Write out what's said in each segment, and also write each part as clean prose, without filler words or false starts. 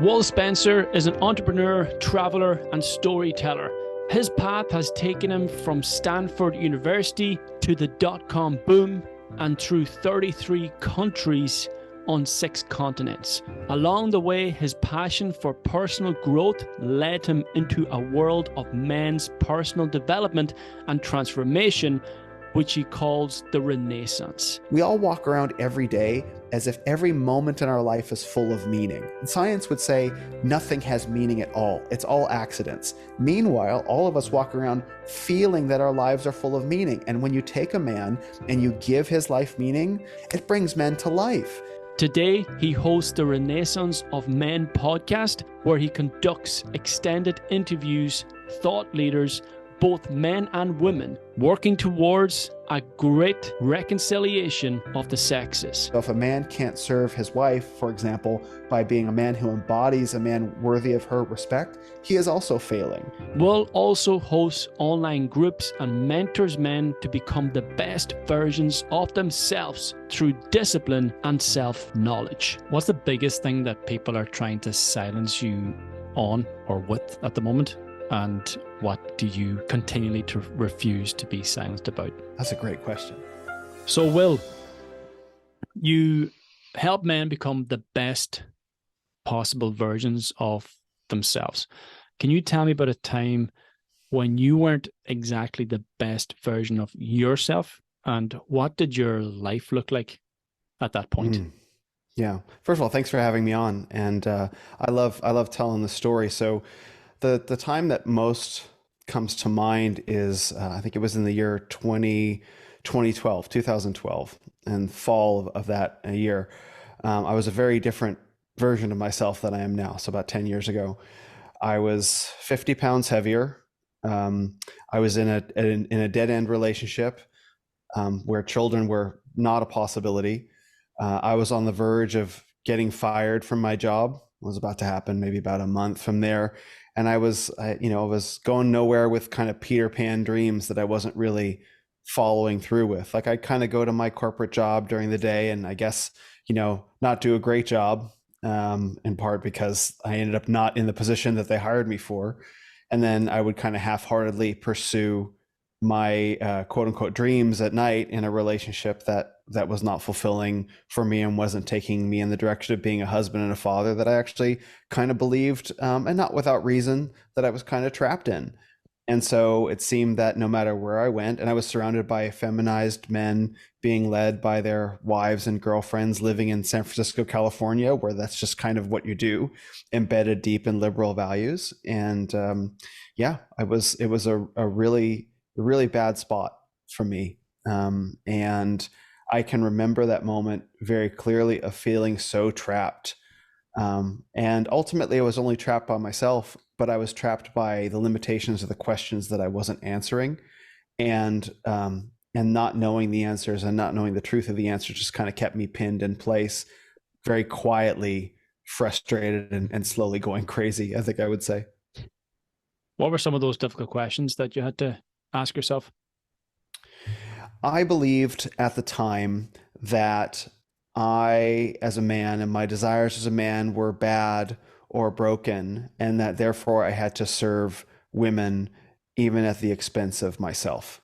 Will Spencer is an entrepreneur, traveler, and storyteller. His path has taken him from Stanford University to the dot-com boom and through 33 countries on 6 continents. Along the way, his passion for personal growth led him into a world of men's personal development and transformation, which he calls the Renaissance. We all walk around every day as if every moment in our life is full of meaning. And science would say nothing has meaning at all. It's all accidents. Meanwhile, all of us walk around feeling that our lives are full of meaning. And when you take a man and you give his life meaning, it brings men to life. Today, he hosts the Renaissance of Men podcast, where he conducts extended interviews, thought leaders, both men and women, working towards a great reconciliation of the sexes. So if a man can't serve his wife, for example, by being a man who embodies a man worthy of her respect, he is also failing. Will also hosts online groups and mentors men to become the best versions of themselves through discipline and self-knowledge. What's the biggest thing that people are trying to silence you on or with at the moment? And what do you continually refuse to be silenced about? That's a great question. So, Will, you help men become the best possible versions of themselves. Can you tell me about a time when you weren't exactly the best version of yourself, and what did your life look like at that point? Yeah. First of all, thanks for having me on. And I love telling the story. So the time that most comes to mind is, I think it was in the year 2012, and fall of that year. I was a very different version of myself than I am now. So about 10 years ago, I was 50 pounds heavier. I was in a dead-end relationship where children were not a possibility. I was on the verge of getting fired from my job. It was about to happen maybe about a month from there. And I was going nowhere with kind of Peter Pan dreams that I wasn't really following through with. Like, I'd kind of go to my corporate job during the day and I guess, not do a great job, in part because I ended up not in the position that they hired me for. And then I would kind of half-heartedly pursue my quote unquote dreams at night in a relationship that was not fulfilling for me and wasn't taking me in the direction of being a husband and a father that I actually kind of believed, and not without reason, that I was kind of trapped in. And so it seemed that no matter where I went, and I was surrounded by feminized men being led by their wives and girlfriends living in San Francisco, California, where that's just kind of what you do, embedded deep in liberal values. And it was a really bad spot for me. And I can remember that moment very clearly of feeling so trapped. And ultimately I was only trapped by myself, but I was trapped by the limitations of the questions that I wasn't answering, and not knowing the answers and not knowing the truth of the answers just kind of kept me pinned in place, very quietly frustrated and slowly going crazy, I think I would say. What were some of those difficult questions that you had to ask yourself? I believed at the time that I, as a man, and my desires as a man were bad or broken, and that therefore I had to serve women even at the expense of myself.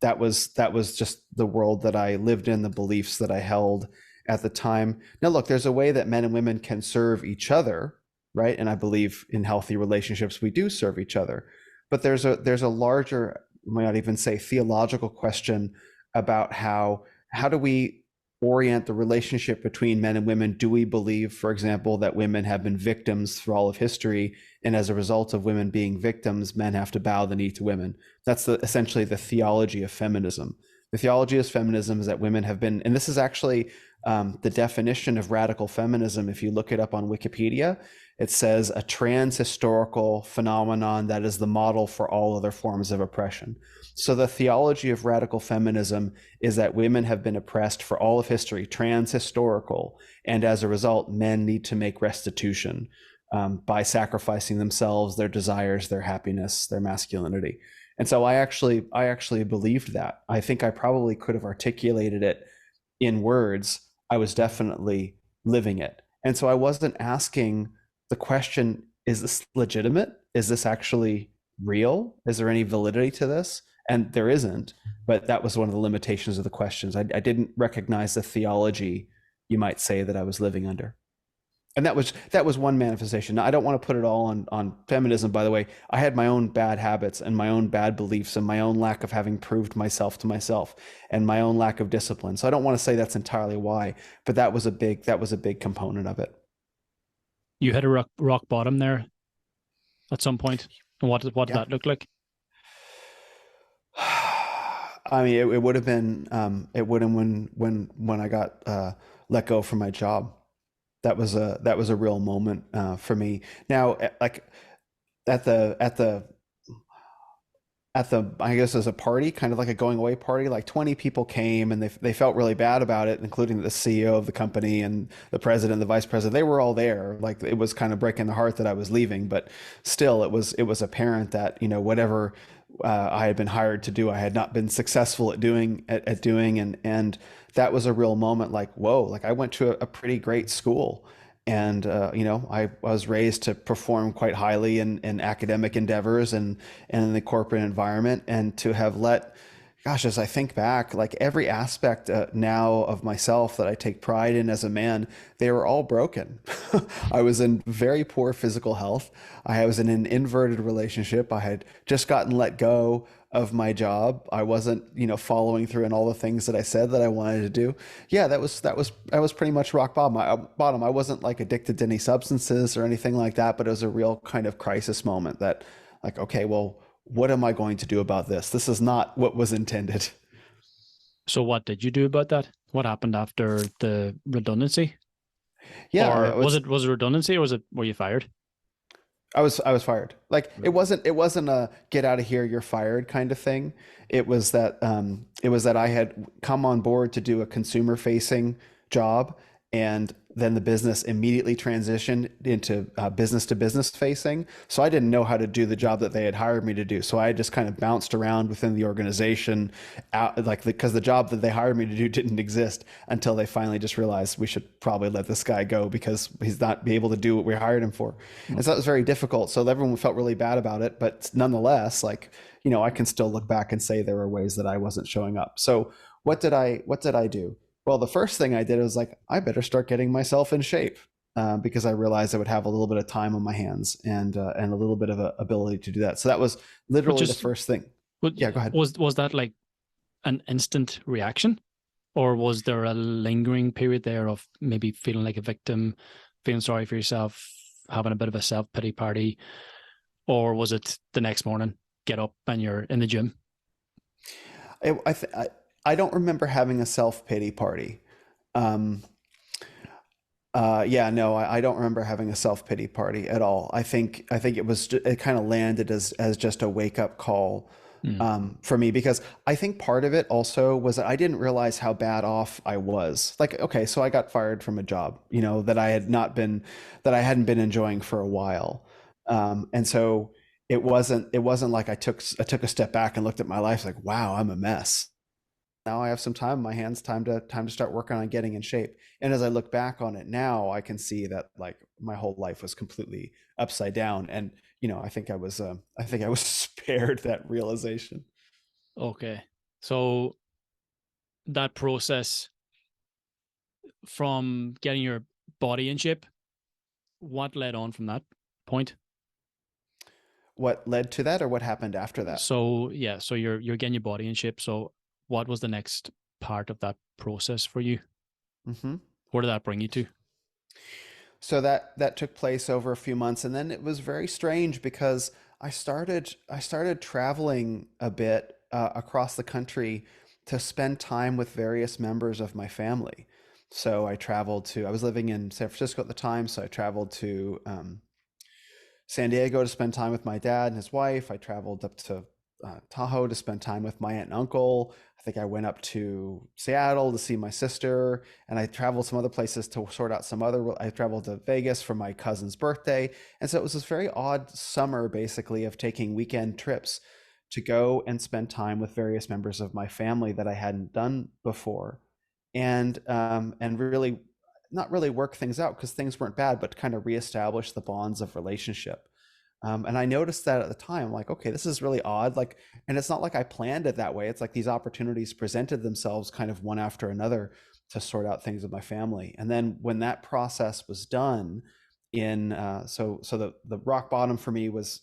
That was just the world that I lived in, the beliefs that I held at the time. Now, look, there's a way that men and women can serve each other, right? And I believe in healthy relationships, we do serve each other. But there's a larger, might not even say theological question about how do we orient the relationship between men and women? Do we believe, for example, that women have been victims through all of history, and as a result of women being victims, men have to bow the knee to women? That's essentially the theology of feminism. The theology of feminism is that women have been, and this is actually the definition of radical feminism. If you look it up on Wikipedia, it says a trans-historical phenomenon that is the model for all other forms of oppression. So the theology of radical feminism is that women have been oppressed for all of history, trans-historical, and as a result, men need to make restitution by sacrificing themselves, their desires, their happiness, their masculinity. And so I actually believed that. I think I probably could have articulated it in words. I was definitely living it. And so I wasn't asking the question, is this legitimate? Is this actually real? Is there any validity to this? And there isn't, but that was one of the limitations of the questions. I didn't recognize the theology, you might say, that I was living under. And that was one manifestation. Now, I don't want to put it all on feminism, by the way. I had my own bad habits and my own bad beliefs and my own lack of having proved myself to myself and my own lack of discipline. So I don't want to say that's entirely why, but that was a big component of it. You hit a rock bottom there at some point. And what did that look like? I mean, it would have been when I got let go from my job. That was a real moment for me. Now, like at the I guess as a party, kind of like a going away party, like 20 people came and they felt really bad about it, including the CEO of the company and the president, the vice president. They were all there. Like, it was kind of breaking the heart that I was leaving, but still it was apparent that, you know, whatever I had been hired to do, I had not been successful at doing, and that was a real moment. Like, whoa, like I went to a pretty great school. And you know, I was raised to perform quite highly in academic endeavors and in the corporate environment, and to have let, gosh, as I think back, like every aspect now of myself that I take pride in as a man, they were all broken. I was in very poor physical health. I was in an inverted relationship. I had just gotten let go of my job. I wasn't, you know, following through on all the things that I said that I wanted to do. Yeah, that was pretty much rock bottom. I wasn't like addicted to any substances or anything like that, but it was a real kind of crisis moment that, like, okay, well, what am I going to do about this? This is not what was intended. So what did you do about that? What happened after the redundancy? Yeah, or was it redundancy, or were you fired? I was fired. Like, it wasn't a get out of here, you're fired kind of thing. It was that I had come on board to do a consumer facing job, and then the business immediately transitioned into business to business facing. So I didn't know how to do the job that they had hired me to do. So I just kind of bounced around within the organization, because the job that they hired me to do didn't exist, until they finally just realized we should probably let this guy go because he's not be able to do what we hired him for. And so that was very difficult. So everyone felt really bad about it, but nonetheless, like, you know, I can still look back and say there were ways that I wasn't showing up. So what did I do? Well, the first thing I did was, like, I better start getting myself in shape, because I realized I would have a little bit of time on my hands and a little bit of a ability to do that. So that was literally the first thing. Yeah, go ahead. Was that like an instant reaction, or was there a lingering period there of maybe feeling like a victim, feeling sorry for yourself, having a bit of a self-pity party, or was it the next morning, get up and you're in the gym? I don't remember having a self-pity party. Yeah, no, I don't remember having a self-pity party at all. I think it kind of landed as just a wake-up call for me, because I think part of it also was that I didn't realize how bad off I was. Like, okay, so I got fired from a job, you know, that I hadn't been enjoying for a while. And so it wasn't like I took a step back and looked at my life like, wow, I'm a mess. Now I have some time on my hands, time to start working on getting in shape. And as I look back on it now, I can see that, like, my whole life was completely upside down. And, you know, I think I was spared that realization. Okay. So that process from getting your body in shape, what led on from that point? What led to that, or what happened after that? So yeah, so you're getting your body in shape. So what was the next part of that process for you? Mm-hmm. Where did that bring you to? So that took place over a few months, and then it was very strange because I started traveling a bit across the country to spend time with various members of my family. So I was living in San Francisco at the time, so I traveled to San Diego to spend time with my dad and his wife. I traveled up to Tahoe to spend time with my aunt and uncle. I think I went up to Seattle to see my sister, and I traveled some other places to sort out I traveled to Vegas for my cousin's birthday. And so it was this very odd summer, basically, of taking weekend trips to go and spend time with various members of my family that I hadn't done before. And really, not really work things out because things weren't bad, but kind of reestablish the bonds of relationship. And I noticed that at the time, like, okay, this is really odd. Like, and it's not like I planned it that way. It's like these opportunities presented themselves kind of one after another to sort out things with my family. And then when that process was done so the rock bottom for me was,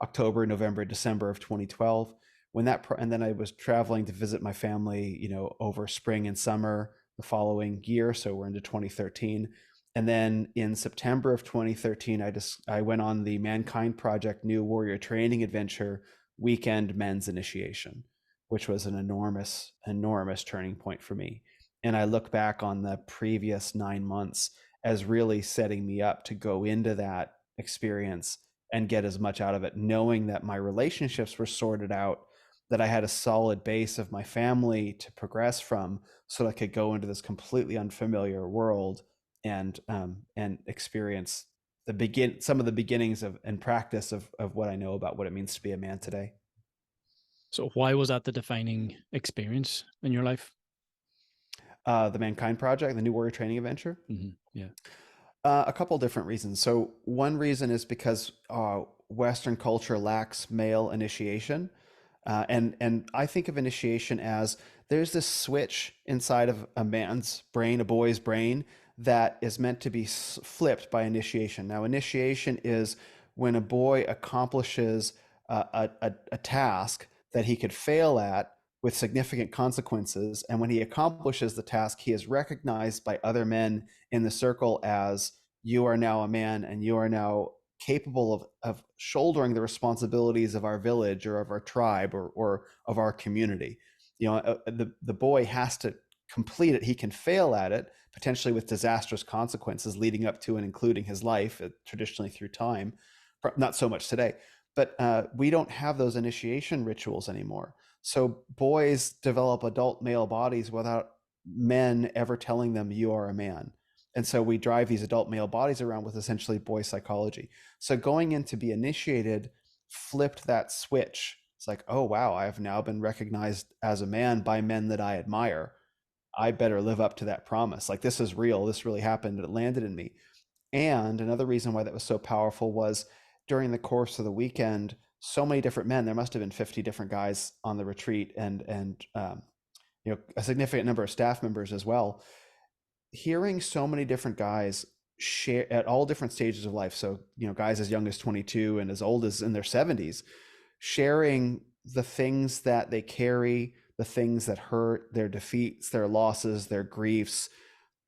October, November, December of 2012. And then I was traveling to visit my family, over spring and summer the following year. So we're into 2013. And then in September of 2013, I went on the Mankind Project New Warrior Training Adventure weekend men's initiation, which was an enormous, enormous turning point for me. And I look back on the previous 9 months as really setting me up to go into that experience and get as much out of it, knowing that my relationships were sorted out, that I had a solid base of my family to progress from, so I could go into this completely unfamiliar world and experience some of the beginnings of and practice of what I know about what it means to be a man today. So why was that the defining experience in your life? The Mankind Project, the New Warrior Training Adventure. Mm-hmm. Yeah. A couple different reasons. So one reason is because Western culture lacks male initiation. And I think of initiation as there's this switch inside of a man's brain, a boy's brain, that is meant to be flipped by initiation. Now, initiation is when a boy accomplishes a task that he could fail at with significant consequences. And when he accomplishes the task, he is recognized by other men in the circle as, you are now a man and you are now capable of shouldering the responsibilities of our village or of our tribe or of our community. The boy has to complete it. He can fail at it, potentially with disastrous consequences leading up to and including his life, traditionally through time. Not so much today, but we don't have those initiation rituals anymore. So boys develop adult male bodies without men ever telling them you are a man. And so we drive these adult male bodies around with essentially boy psychology. So going in to be initiated flipped that switch. It's like, oh, wow, I have now been recognized as a man by men that I admire. I better live up to that promise. Like, this is real. This really happened. It landed in me. And another reason why that was so powerful was during the course of the weekend, so many different men, there must have been 50 different guys on the retreat and a significant number of staff members as well. Hearing so many different guys share at all different stages of life. So, guys as young as 22 and as old as in their 70s, sharing the things that they carry, the things that hurt, their defeats, their losses, their griefs,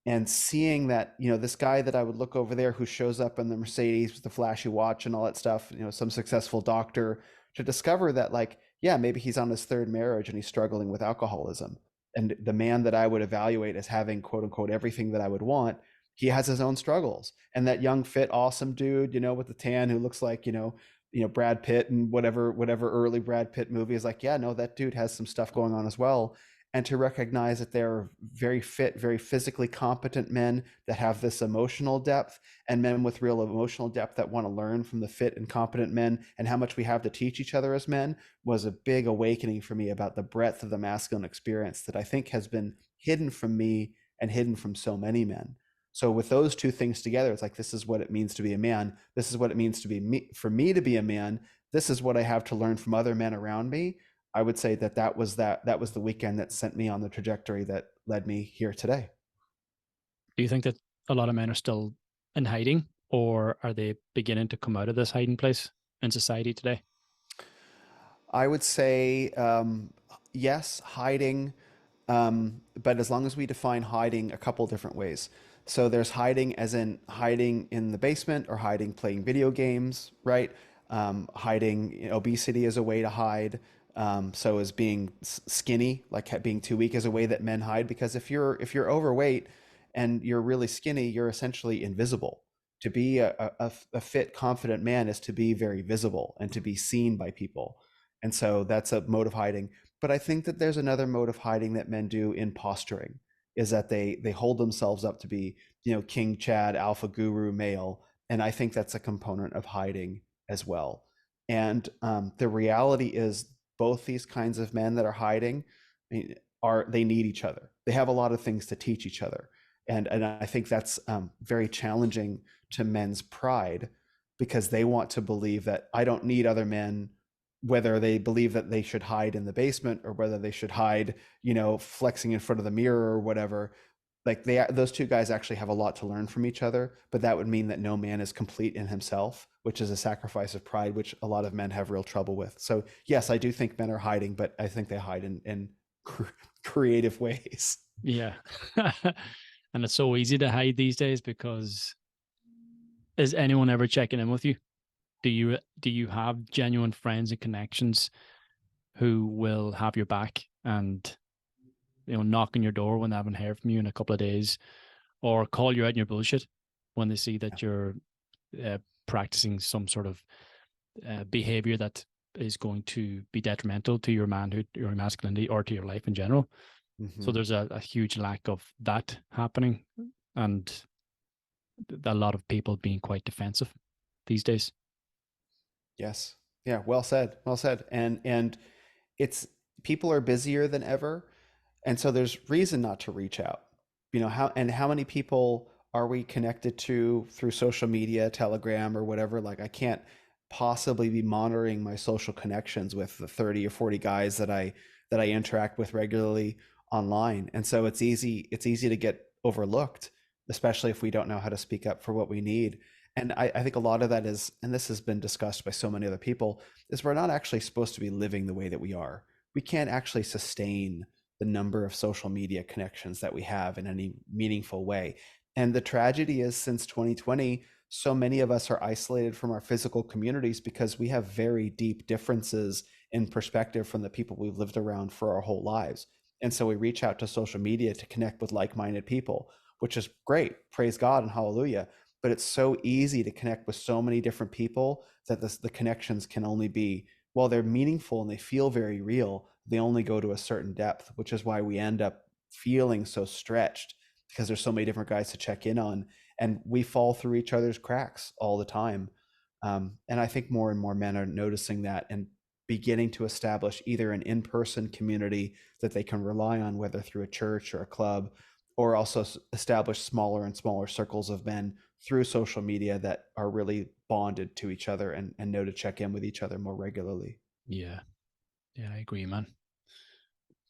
and seeing that, this guy that I would look over there who shows up in the Mercedes with the flashy watch and all that stuff, some successful doctor, to discover that, like, yeah, maybe he's on his third marriage and he's struggling with alcoholism. And the man that I would evaluate as having, quote unquote, everything that I would want, he has his own struggles. And that young, fit, awesome dude, with the tan who looks like, Brad Pitt and whatever early Brad Pitt movie is like, yeah, no, that dude has some stuff going on as well. And to recognize that there are very fit, very physically competent men that have this emotional depth, and men with real emotional depth that want to learn from the fit and competent men, and how much we have to teach each other as men, was a big awakening for me about the breadth of the masculine experience that I think has been hidden from me and hidden from so many men. So with those two things together, it's like, this is what it means to be a man. This is what it means to be me, for me to be a man. This is what I have to learn from other men around me. I would say that was the weekend that sent me on the trajectory that led me here today. Do you think that a lot of men are still in hiding, or are they beginning to come out of this hiding place in society today? I would say yes, hiding, but as long as we define hiding a couple different ways. So there's hiding as in hiding in the basement or hiding playing video games, right? Hiding obesity is a way to hide. So is being skinny, like being too weak, is a way that men hide. Because if you're overweight and you're really skinny, you're essentially invisible. To be a fit, confident man is to be very visible and to be seen by people. And so that's a mode of hiding. But I think that there's another mode of hiding that men do in posturing, is that they hold themselves up to be, King Chad, alpha guru male. And I think that's a component of hiding as well. And the reality is, both these kinds of men that are hiding, they need each other. They have a lot of things to teach each other. And I think that's very challenging to men's pride, because they want to believe that I don't need other men, whether they believe that they should hide in the basement or whether they should hide, flexing in front of the mirror or whatever. Like those two guys actually have a lot to learn from each other, but that would mean that no man is complete in himself, which is a sacrifice of pride, which a lot of men have real trouble with. So yes, I do think men are hiding, but I think they hide in creative ways. Yeah. And it's so easy to hide these days, because is anyone ever checking in with you? Do you have genuine friends and connections who will have your back and knock on your door when they haven't heard from you in a couple of days, or call you out in your bullshit when they see that you're practicing some sort of behavior that is going to be detrimental to your manhood, your masculinity, or to your life in general? So there's a huge lack of that happening, and a lot of people being quite defensive these days. Yes. Yeah. Well said. Well said. And it's, people are busier than ever. And so there's reason not to reach out. How many people are we connected to through social media, Telegram or whatever? Like, I can't possibly be monitoring my social connections with the 30 or 40 guys that I interact with regularly online. And so it's easy to get overlooked, especially if we don't know how to speak up for what we need. And I think a lot of that is, and this has been discussed by so many other people, is we're not actually supposed to be living the way that we are. We can't actually sustain the number of social media connections that we have in any meaningful way. And the tragedy is, since 2020, so many of us are isolated from our physical communities because we have very deep differences in perspective from the people we've lived around for our whole lives. And so we reach out to social media to connect with like-minded people, which is great. Praise God and hallelujah. But it's so easy to connect with so many different people that the connections can only be, while they're meaningful and they feel very real, they only go to a certain depth, which is why we end up feeling so stretched, because there's so many different guys to check in on, and we fall through each other's cracks all the time. And I think more and more men are noticing that and beginning to establish either an in-person community that they can rely on, whether through a church or a club, or also establish smaller and smaller circles of men through social media that are really bonded to each other and know to check in with each other more regularly. Yeah. Yeah, I agree, man.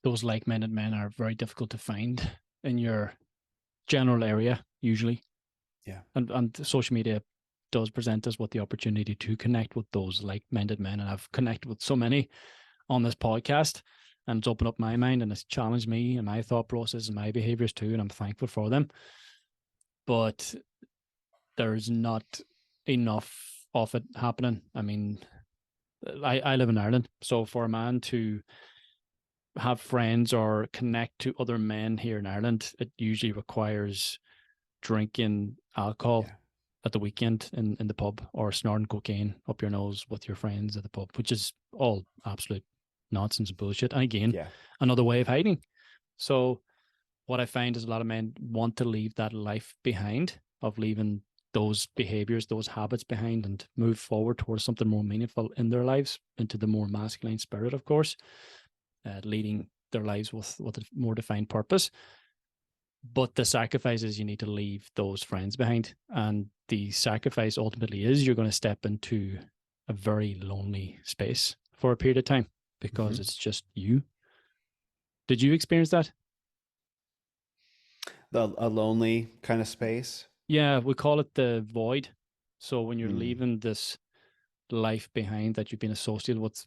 Those like-minded men are very difficult to find in your general area, usually. Yeah. And social media does present us with the opportunity to connect with those like-minded men. And I've connected with so many on this podcast, and it's opened up my mind and it's challenged me and my thought process and my behaviors too. And I'm thankful for them. But there's not enough of it happening. I mean, I live in Ireland. So for a man to have friends or connect to other men here in Ireland, it usually requires drinking alcohol at the weekend in the pub, or snorting cocaine up your nose with your friends at the pub, which is all absolute nonsense and bullshit. And again, another way of hiding. So what I find is a lot of men want to leave that life behind, of leaving those behaviors, those habits behind, and move forward towards something more meaningful in their lives, into the more masculine spirit, of course, leading their lives with a more defined purpose. But the sacrifice is you need to leave those friends behind. And the sacrifice ultimately is you're going to step into a very lonely space for a period of time, because it's just you. Did you experience that? A lonely kind of space? Yeah, we call it the void. So when you're leaving this life behind that you've been associated with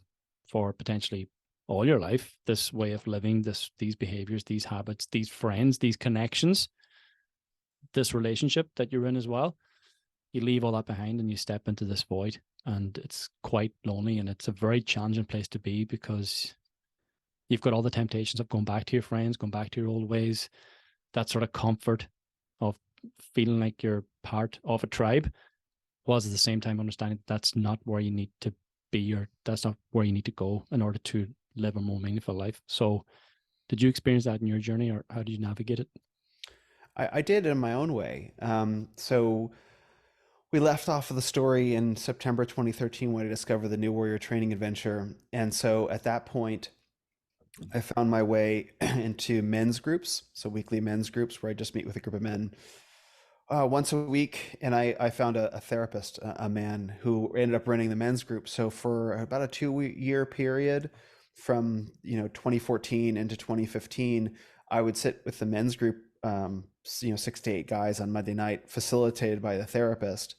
for potentially all your life, this way of living, these behaviors, these habits, these friends, these connections, this relationship that you're in as well, you leave all that behind and you step into this void. And it's quite lonely, and it's a very challenging place to be, because you've got all the temptations of going back to your friends, going back to your old ways, that sort of comfort of feeling like you're part of a tribe, whilst at the same time understanding that's not where you need to be, or that's not where you need to go in order to live a more meaningful life. So did you experience that in your journey, or how did you navigate it? I did in my own way. So we left off of the story in September 2013 when I discovered the New Warrior training adventure. And so at that point, I found my way into men's groups, so weekly men's groups where I just meet with a group of men once a week. And I found a therapist, a man who ended up running the men's group. So for about a 2 year period from 2014 into 2015, I would sit with the men's group, 6 to 8 guys on Monday night, facilitated by the therapist.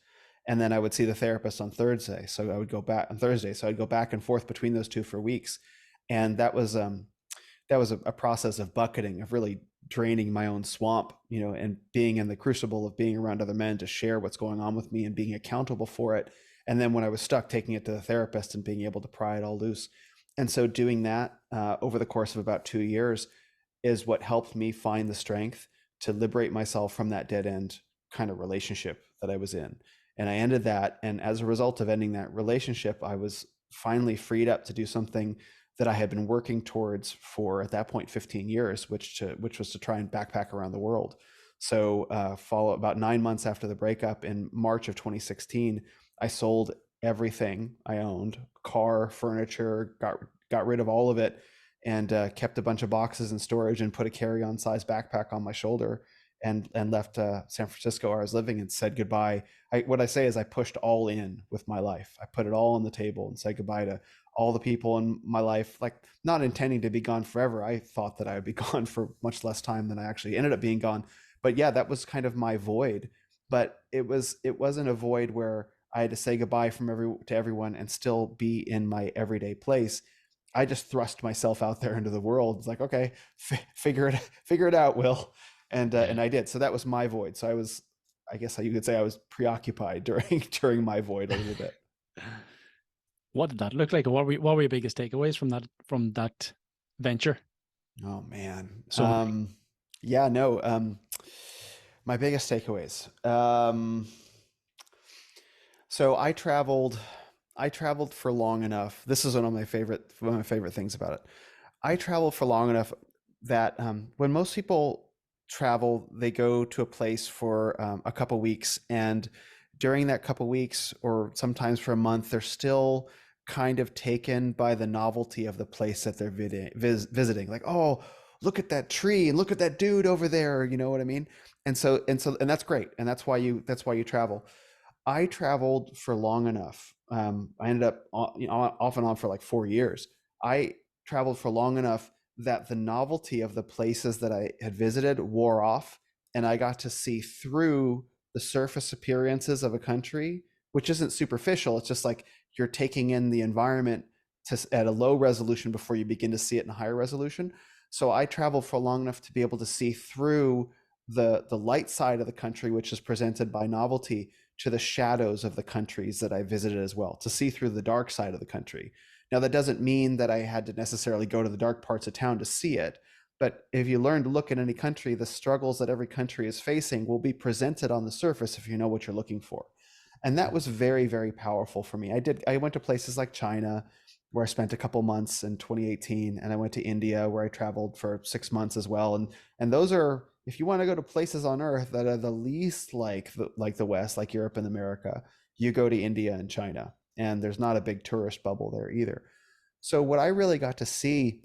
And then I would see the therapist on Thursday. So I would go back on Thursday. So I'd go back and forth between those two for weeks. And that was a process of bucketing, of really draining my own swamp, and being in the crucible of being around other men to share what's going on with me and being accountable for it. And then when I was stuck, taking it to the therapist and being able to pry it all loose. And so doing that over the course of about 2 years is what helped me find the strength to liberate myself from that dead end kind of relationship that I was in. And I ended that. And as a result of ending that relationship, I was finally freed up to do something that I had been working towards for, at that point, 15 years, which was to try and backpack around the world. So follow about 9 months after the breakup in March of 2016, I sold everything I owned, car, furniture, got rid of all of it, and kept a bunch of boxes in storage and put a carry-on size backpack on my shoulder, and left San Francisco where I was living, and said goodbye. What I say is I pushed all in with my life. I put it all on the table and said goodbye to all the people in my life, like not intending to be gone forever. I thought that I would be gone for much less time than I actually ended up being gone. But yeah, that was kind of my void. But it wasn't a void where I had to say goodbye to everyone and still be in my everyday place. I just thrust myself out there into the world. It's like, okay, figure it out, Will. And I did. So that was my void. So I guess you could say I was preoccupied during my void a little bit. What did that look like? What were your biggest takeaways from that venture? Oh man. So Yeah, no. My biggest takeaways. So I traveled for long enough. This is one of my favorite things about it. I traveled for long enough that when most people travel, they go to a place for a couple weeks, and during that couple weeks, or sometimes for a month, they're still kind of taken by the novelty of the place that they're visiting. Like, oh, look at that tree and look at that dude over there. You know what I mean? And that's great, and that's why you travel. I traveled for long enough. I ended up off and on for like 4 years. I traveled for long enough that the novelty of the places that I had visited wore off, and I got to see through the surface appearances of a country, which isn't superficial. It's just like you're taking in the environment at a low resolution before you begin to see it in a higher resolution. So I traveled for long enough to be able to see through the light side of the country, which is presented by novelty, to the shadows of the countries that I visited as well, to see through the dark side of the country. Now, that doesn't mean that I had to necessarily go to the dark parts of town to see it. But if you learn to look at any country, the struggles that every country is facing will be presented on the surface if you know what you're looking for. And that was very, very powerful for me. I went to places like China, where I spent a couple months in 2018, and I went to India, where I traveled for 6 months as well. And those are, if you want to go to places on Earth that are the least like the West, like Europe and America, you go to India and China, and there's not a big tourist bubble there either. So what I really got to see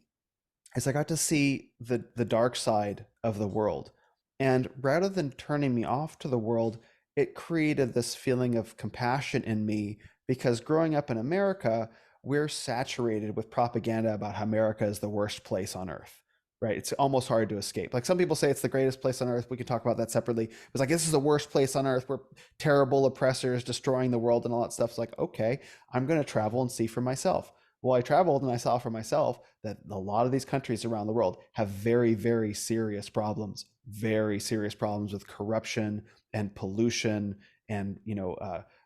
is I got to see the dark side of the world. And rather than turning me off to the world, it created this feeling of compassion in me, because growing up in America, we're saturated with propaganda about how America is the worst place on earth, right? It's almost hard to escape. Like, some people say it's the greatest place on earth. We can talk about that separately. It's like, this is the worst place on earth. We're terrible oppressors destroying the world and all that stuff. It's like, okay, I'm going to travel and see for myself. Well, I traveled and I saw for myself that a lot of these countries around the world have very, very serious problems with corruption and pollution and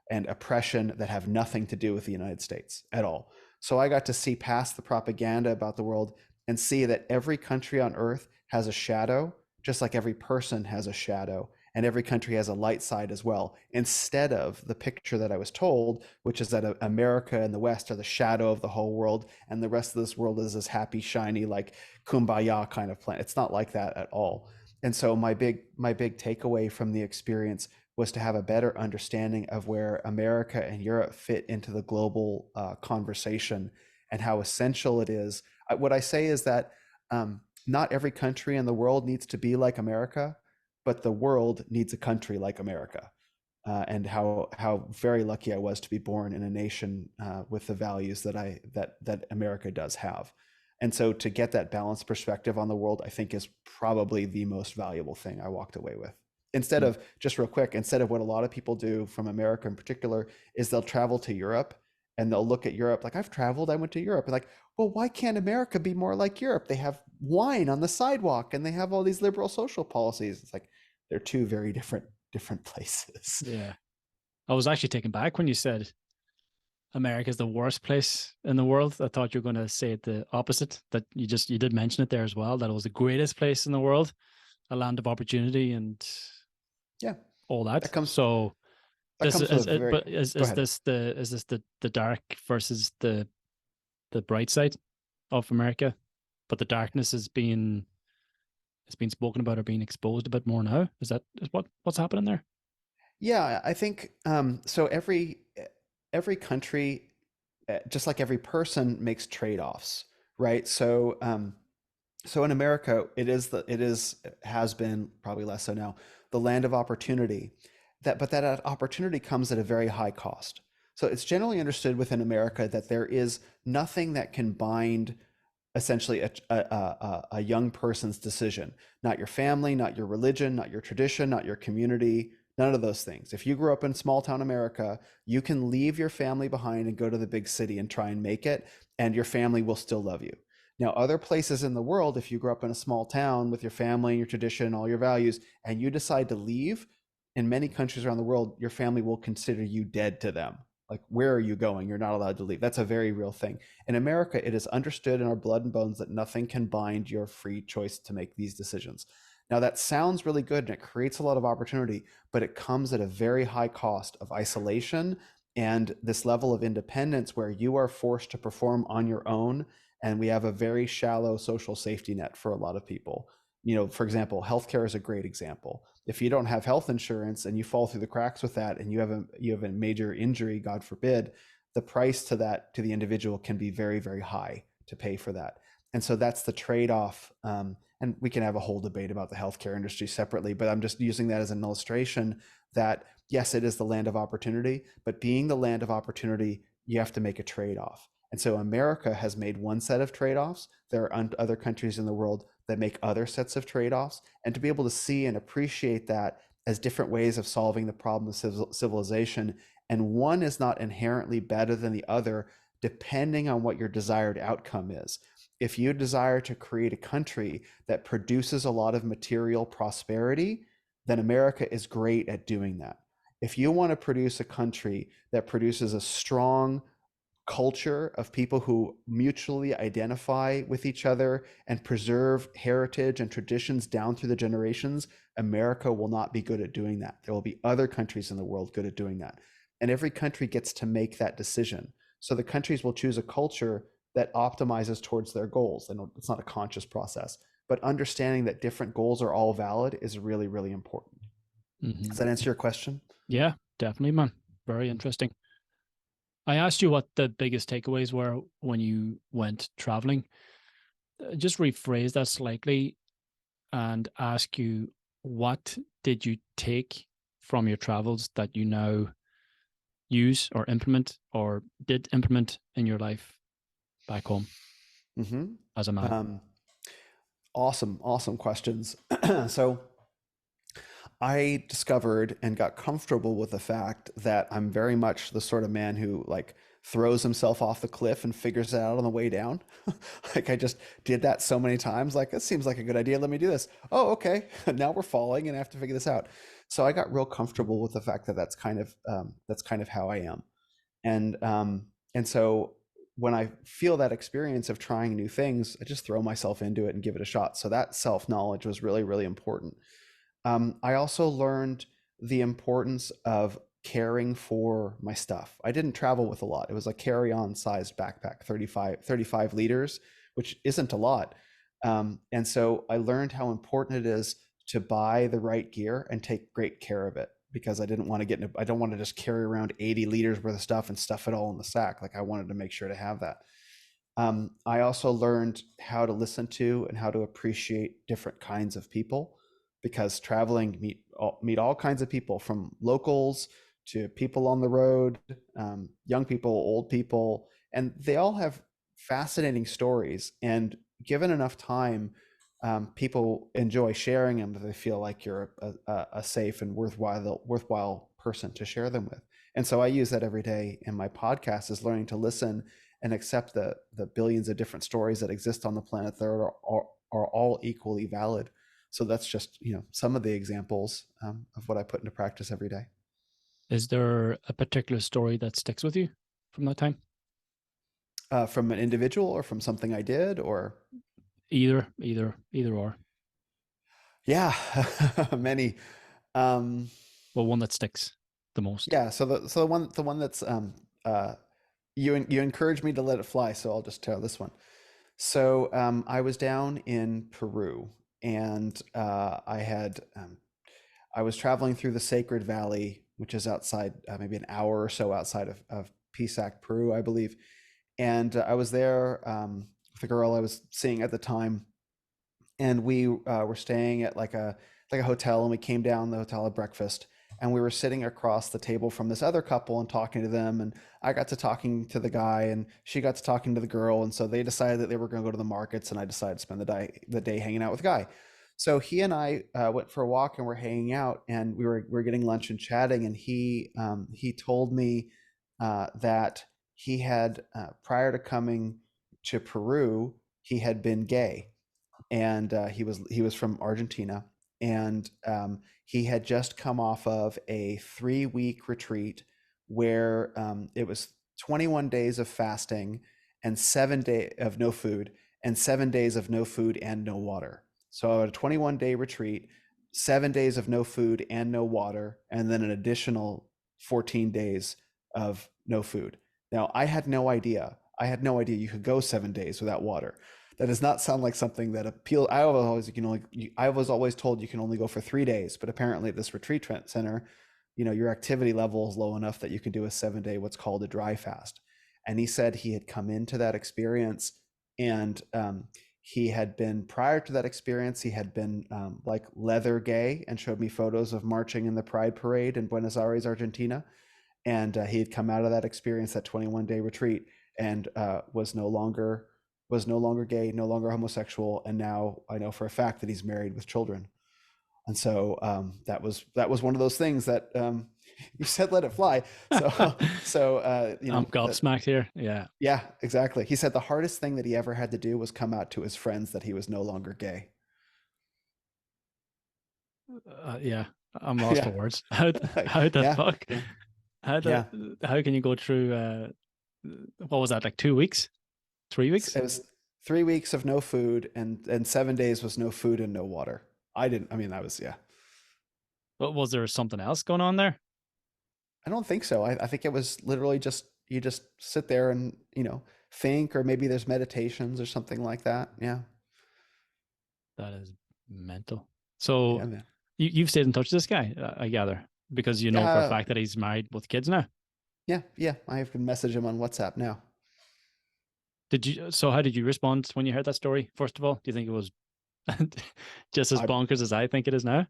and oppression that have nothing to do with the United States at all. So I got to see past the propaganda about the world and see that every country on earth has a shadow, just like every person has a shadow, and every country has a light side as well, instead of the picture that I was told, which is that America and the West are the shadow of the whole world, and the rest of this world is this happy, shiny, like kumbaya kind of planet. It's not like that at all. And so my big takeaway from the experience was to have a better understanding of where America and Europe fit into the global conversation, and how essential it is. What I say is that not every country in the world needs to be like America, but the world needs a country like America. And how very lucky I was to be born in a nation with the values that America does have. And so to get that balanced perspective on the world, I think is probably the most valuable thing I walked away with. Instead of, just real quick, instead of what a lot of people do from America in particular, is they'll travel to Europe and they'll look at Europe like, I've traveled, I went to Europe. And like, well, why can't America be more like Europe? They have wine on the sidewalk and they have all these liberal social policies. It's like, they're two very different places. Yeah. I was actually taken back when you said America is the worst place in the world. I thought you were going to say the opposite, that you did mention it there as well, that it was the greatest place in the world, a land of opportunity and all that. That comes so that this comes is, with a very, is this the dark versus the bright side of America, but the darkness is being spoken about or being exposed a bit more now? Is what's happening there? Yeah, I think so. Every country, just like every person, makes trade-offs, right? So so in America, it has been, probably less so now, the land of opportunity. But that opportunity comes at a very high cost. So it's generally understood within America that there is nothing that can bind essentially a young person's decision. Not your family, not your religion, not your tradition, not your community, none of those things. If you grew up in small town America, you can leave your family behind and go to the big city and try and make it, and your family will still love you. Now, other places in the world, if you grew up in a small town with your family and your tradition, all your values, and you decide to leave, in many countries around the world, your family will consider you dead to them. Like, where are you going? You're not allowed to leave. That's a very real thing. In America, it is understood in our blood and bones that nothing can bind your free choice to make these decisions. Now, that sounds really good and it creates a lot of opportunity, but it comes at a very high cost of isolation and this level of independence where you are forced to perform on your own. And we have a very shallow social safety net for a lot of people. For example, healthcare is a great example. If you don't have health insurance and you fall through the cracks with that and you have a major injury, God forbid, the price to the individual can be very, very high to pay for that. And so that's the trade-off. And we can have a whole debate about the healthcare industry separately, but I'm just using that as an illustration that, yes, it is the land of opportunity, but being the land of opportunity, you have to make a trade-off. And so America has made one set of trade-offs. There are other countries in the world that make other sets of trade-offs. And to be able to see and appreciate that as different ways of solving the problem of civilization, and one is not inherently better than the other, depending on what your desired outcome is. If you desire to create a country that produces a lot of material prosperity, then America is great at doing that. If you want to produce a country that produces a strong culture of people who mutually identify with each other and preserve heritage and traditions down through the generations, America will not be good at doing that. There will be other countries in the world good at doing that. And every country gets to make that decision. So the countries will choose a culture that optimizes towards their goals. And it's not a conscious process, but understanding that different goals are all valid is really, really important. Mm-hmm. Does that answer your question? Yeah, definitely, man. Very interesting. I asked you what the biggest takeaways were when you went traveling. Just rephrase that slightly and ask you, what did you take from your travels that you now use or implement or did implement in your life back home as a man? Awesome questions. So I discovered and got comfortable with the fact that I'm very much the sort of man who like throws himself off the cliff and figures it out on the way down. Like I just did that so many times. Like, it seems like a good idea. Let me do this. Oh, okay. Now we're falling and I have to figure this out. So I got real comfortable with the fact that that's kind of how I am. And so when I feel that experience of trying new things, I just throw myself into it and give it a shot. So that self-knowledge was really, really important. I also learned the importance of caring for my stuff. I didn't travel with a lot. It was a carry-on sized backpack, 35 liters, which isn't a lot. And so I learned how important it is to buy the right gear and take great care of it, because I don't want to just carry around 80 liters worth of stuff and stuff it all in the sack. Like I wanted to make sure to have that. I also learned how to listen to and how to appreciate different kinds of people, because traveling, meet all kinds of people, from locals to people on the road, young people, old people, and they all have fascinating stories. And given enough time, people enjoy sharing them if they feel like you're a safe and worthwhile person to share them with. And so I use that every day in my podcast, is learning to listen and accept the billions of different stories that exist on the planet that are all equally valid. So that's just, some of the examples of what I put into practice every day. Is there a particular story that sticks with you from that time? From an individual or from something I did, or Either or. yeah, many. Um, Well, one that sticks the most. yeah. So the one that's you encouraged me to let it fly, so I'll just tell this one. So I was down in Peru, and I was traveling through the Sacred Valley, which is outside, maybe an hour or so outside of Pisac, Peru, I believe. And I was there with a girl I was seeing at the time, and we were staying at like a hotel, and we came down the hotel at breakfast, and we were sitting across the table from this other couple and talking to them, and I got to talking to the guy, and she got to talking to the girl, and so they decided that they were going to go to the markets, and I decided to spend the day hanging out with the guy. So he and I went for a walk, and we're hanging out, and we were getting lunch and chatting, and he told me that he had, prior to coming to Peru, he had been gay, and he was from Argentina, and he had just come off of a 3-week retreat where it was 21 days of fasting and 7 days of no food, and 7 days of no food and no water. So a 21-day retreat, 7 days of no food and no water, and then an additional 14 days of no food. Now, I had no idea. I had no idea you could go 7 days without water. That does not sound like something that appeals. I was always told you can only go for 3 days, but apparently at this retreat center, your activity level is low enough that you can do a 7-day, what's called a dry fast. And he said he had come into that experience, and he had been, prior to that experience, he had been like leather gay, and showed me photos of marching in the Pride Parade in Buenos Aires, Argentina. And he had come out of that experience, that 21-day retreat, and was no longer gay, no longer homosexual, and now I know for a fact that he's married with children. And so that was one of those things that you said let it fly. I'm gobsmacked here. Yeah. Yeah, exactly. He said the hardest thing that he ever had to do was come out to his friends that he was no longer gay. Yeah. I'm lost for Yeah, words. How the yeah, fuck? yeah, How yeah. how can you go through what was that, like 2 weeks? 3 weeks? It was 3 weeks of no food, and 7 days was no food and no water. I didn't. I mean, that was, yeah. But was there something else going on there? I don't think so. I think it was literally just, you just sit there and think, or maybe there's meditations or something like that. Yeah, That is mental. So yeah, man. you've stayed in touch with this guy, I gather, because you know for a Yeah, fact that he's married with kids now. yeah, yeah. I can message him on WhatsApp now. So how did you respond when you heard that story? First of all, do you think it was just as I bonkers as I think it is now?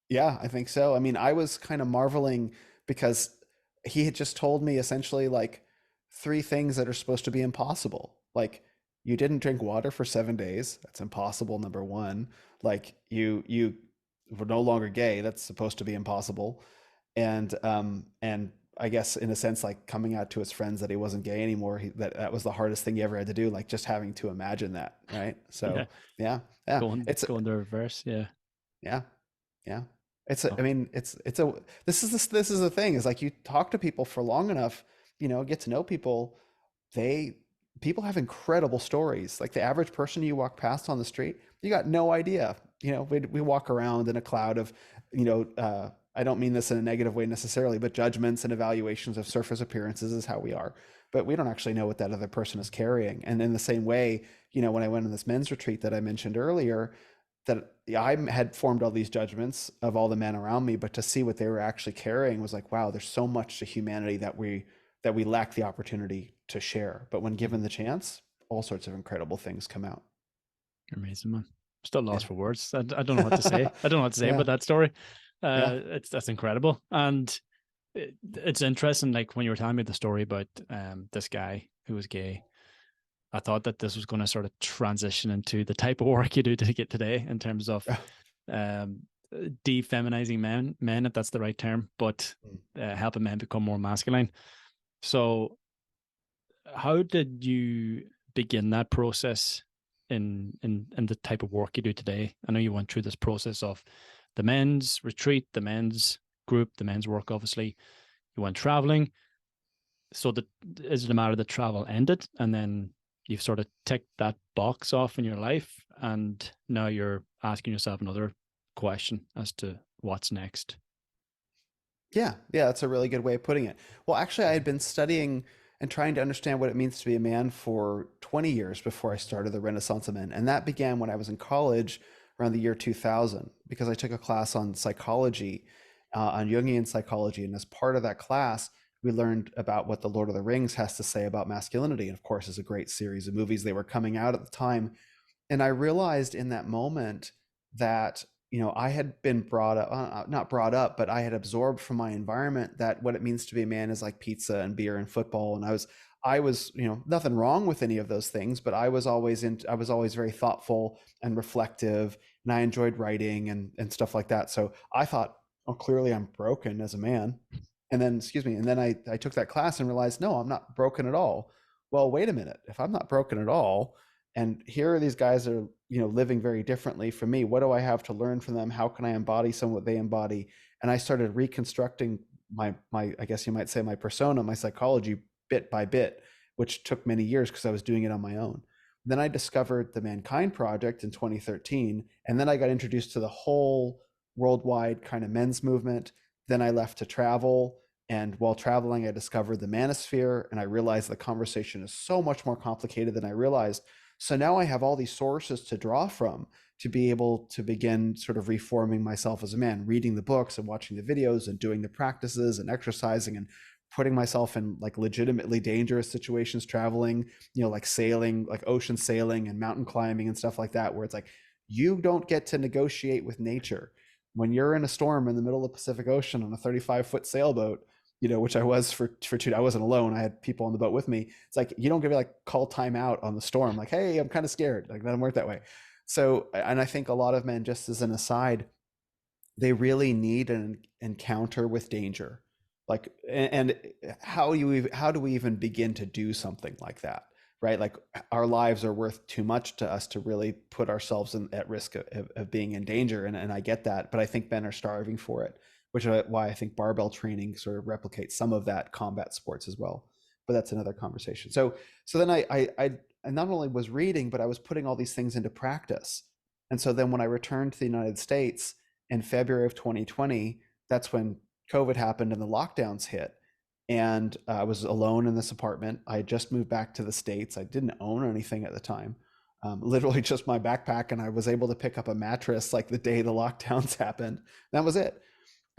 Yeah, I think so. I mean, I was kind of marveling because he had just told me essentially like three things that are supposed to be impossible. Like, you didn't drink water for 7 days. That's impossible, number one. Like, you were no longer gay. That's supposed to be impossible. And I guess in a sense, like coming out to his friends that he wasn't gay anymore, that was the hardest thing he ever had to do. Like, just having to imagine that, right? Yeah, So yeah, yeah. going the reverse. Yeah. Yeah. Yeah. I Fuck. mean, this is the thing, is like, you talk to people for long enough, get to know people, they people have incredible stories. Like, the average person you walk past on the street, you got no idea. We walk around in a cloud of, I don't mean this in a negative way necessarily, but judgments and evaluations of surface appearances is how we are. But we don't actually know what that other person is carrying. And in the same way, when I went on this men's retreat that I mentioned earlier, that I had formed all these judgments of all the men around me, but to see what they were actually carrying was like, wow, there's so much to humanity that we lack the opportunity to share. But when given the chance, all sorts of incredible things come out. You're amazing, man. Still lost Yeah. for words. I don't know what to say. I don't know what to say Yeah. about that story. Yeah. That's incredible. And it's interesting, like when you were telling me the story about this guy who was gay, I thought that this was going to sort of transition into the type of work you do to get today in terms of um, defeminizing men, if that's the right term, but helping men become more masculine. So how did you begin that process in the type of work you do today? I know you went through this process of the men's retreat, the men's group, the men's work, obviously. You went traveling. So is it a matter that travel ended and then you've sort of ticked that box off in your life and now you're asking yourself another question as to what's next? Yeah, that's a really good way of putting it. Well, actually, I had been studying and trying to understand what it means to be a man for 20 years before I started the Renaissance of Men. And that began when I was in college around the year 2000, because I took a class on psychology, on Jungian psychology. And as part of that class, we learned about what the Lord of the Rings has to say about masculinity. And of course, it's a great series of movies. They were coming out at the time. And I realized in that moment that, I had been brought up, not brought up, but I had absorbed from my environment that what it means to be a man is like pizza and beer and football. And I was, nothing wrong with any of those things, but I was always very thoughtful and reflective, and I enjoyed writing and stuff like that. So I thought, oh, clearly I'm broken as a man. And then, I took that class and realized, no, I'm not broken at all. Well, wait a minute. If I'm not broken at all, and here are these guys that are, living very differently from me. What do I have to learn from them? How can I embody some of what they embody? And I started reconstructing my I guess you might say, my persona, my psychology, bit by bit, which took many years because I was doing it on my own. Then I discovered the Mankind Project in 2013, and then I got introduced to the whole worldwide kind of men's movement. Then I left to travel, and while traveling, I discovered the manosphere, and I realized the conversation is so much more complicated than I realized. So now I have all these sources to draw from to be able to begin sort of reforming myself as a man, reading the books and watching the videos and doing the practices and exercising and putting myself in like legitimately dangerous situations, traveling, like sailing, like ocean sailing and mountain climbing and stuff like that, where it's like, you don't get to negotiate with nature. When you're in a storm in the middle of the Pacific Ocean on a 35-foot sailboat, which I was for 2. I wasn't alone. I had people on the boat with me. It's like, you don't give me like call time out on the storm. Like, hey, I'm kind of scared. Like, that doesn't work that way. So, and I think a lot of men, just as an aside, they really need an encounter with danger. Like, and how do we even begin to do something like that? Right? Like, our lives are worth too much to us to really put ourselves at risk of being in danger. And I get that, but I think men are starving for it, which is why I think barbell training sort of replicates some of that combat sports as well. But that's another conversation. So then I not only was reading, but I was putting all these things into practice. And so then when I returned to the United States in February of 2020, that's when COVID happened and the lockdowns hit. And I was alone in this apartment. I had just moved back to the States. I didn't own anything at the time, literally just my backpack. And I was able to pick up a mattress like the day the lockdowns happened. That was it.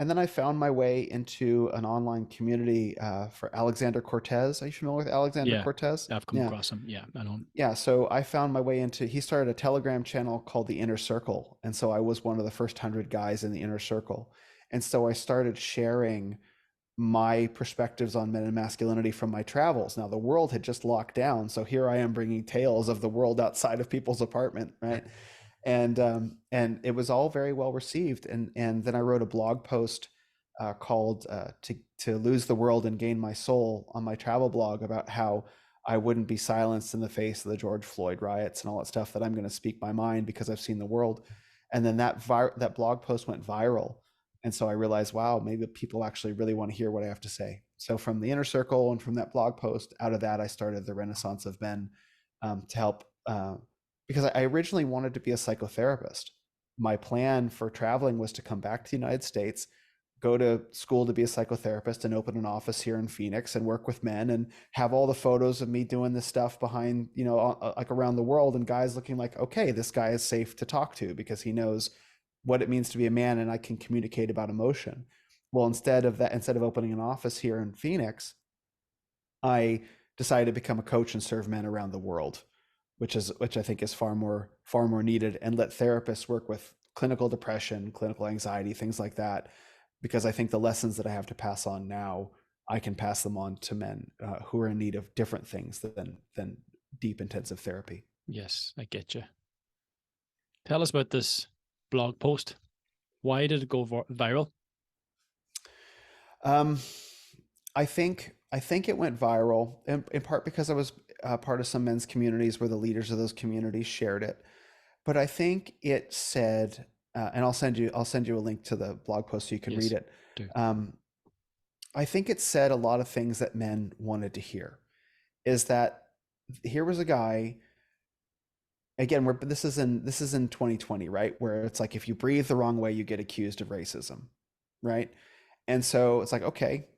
And then I found my way into an online community for Alexander Cortez. Are you familiar with Alexander Cortez? I've come across him. Yeah, I know. Yeah, so I found my way into, he started a Telegram channel called the Inner Circle. And so I was one of the first 100 guys in the Inner Circle. And so I started sharing my perspectives on men and masculinity from my travels. Now, the world had just locked down. So here I am bringing tales of the world outside of people's apartment, right? And it was all very well received. And then I wrote a blog post called to Lose the World and Gain My Soul on my travel blog about how I wouldn't be silenced in the face of the George Floyd riots and all that stuff, that I'm going to speak my mind because I've seen the world. And then that blog post went viral. And so I realized, wow, maybe people actually really want to hear what I have to say. So from the Inner Circle and from that blog post, out of that, I started the Renaissance of Men to help, because I originally wanted to be a psychotherapist. My plan for traveling was to come back to the United States, go to school to be a psychotherapist, and open an office here in Phoenix and work with men and have all the photos of me doing this stuff behind, like around the world, and guys looking like, okay, this guy is safe to talk to because he knows what it means to be a man and I can communicate about emotion. Well, instead of opening an office here in Phoenix, I decided to become a coach and serve men around the world. which I think is far more needed, and let therapists work with clinical depression, clinical anxiety, things like that, because I think the lessons that I have to pass on now, I can pass them on to men who are in need of different things than deep intensive therapy. Yes, I get you. Tell us about this blog post. Why did it go viral? I think it went viral in part because I was part of some men's communities where the leaders of those communities shared it. But I think it said, and I'll send you a link to the blog post so you can read it. Do. I think it said a lot of things that men wanted to hear. Is that here was a guy. Again, this is in 2020, right? Where it's like if you breathe the wrong way, you get accused of racism, right? And so it's like, okay.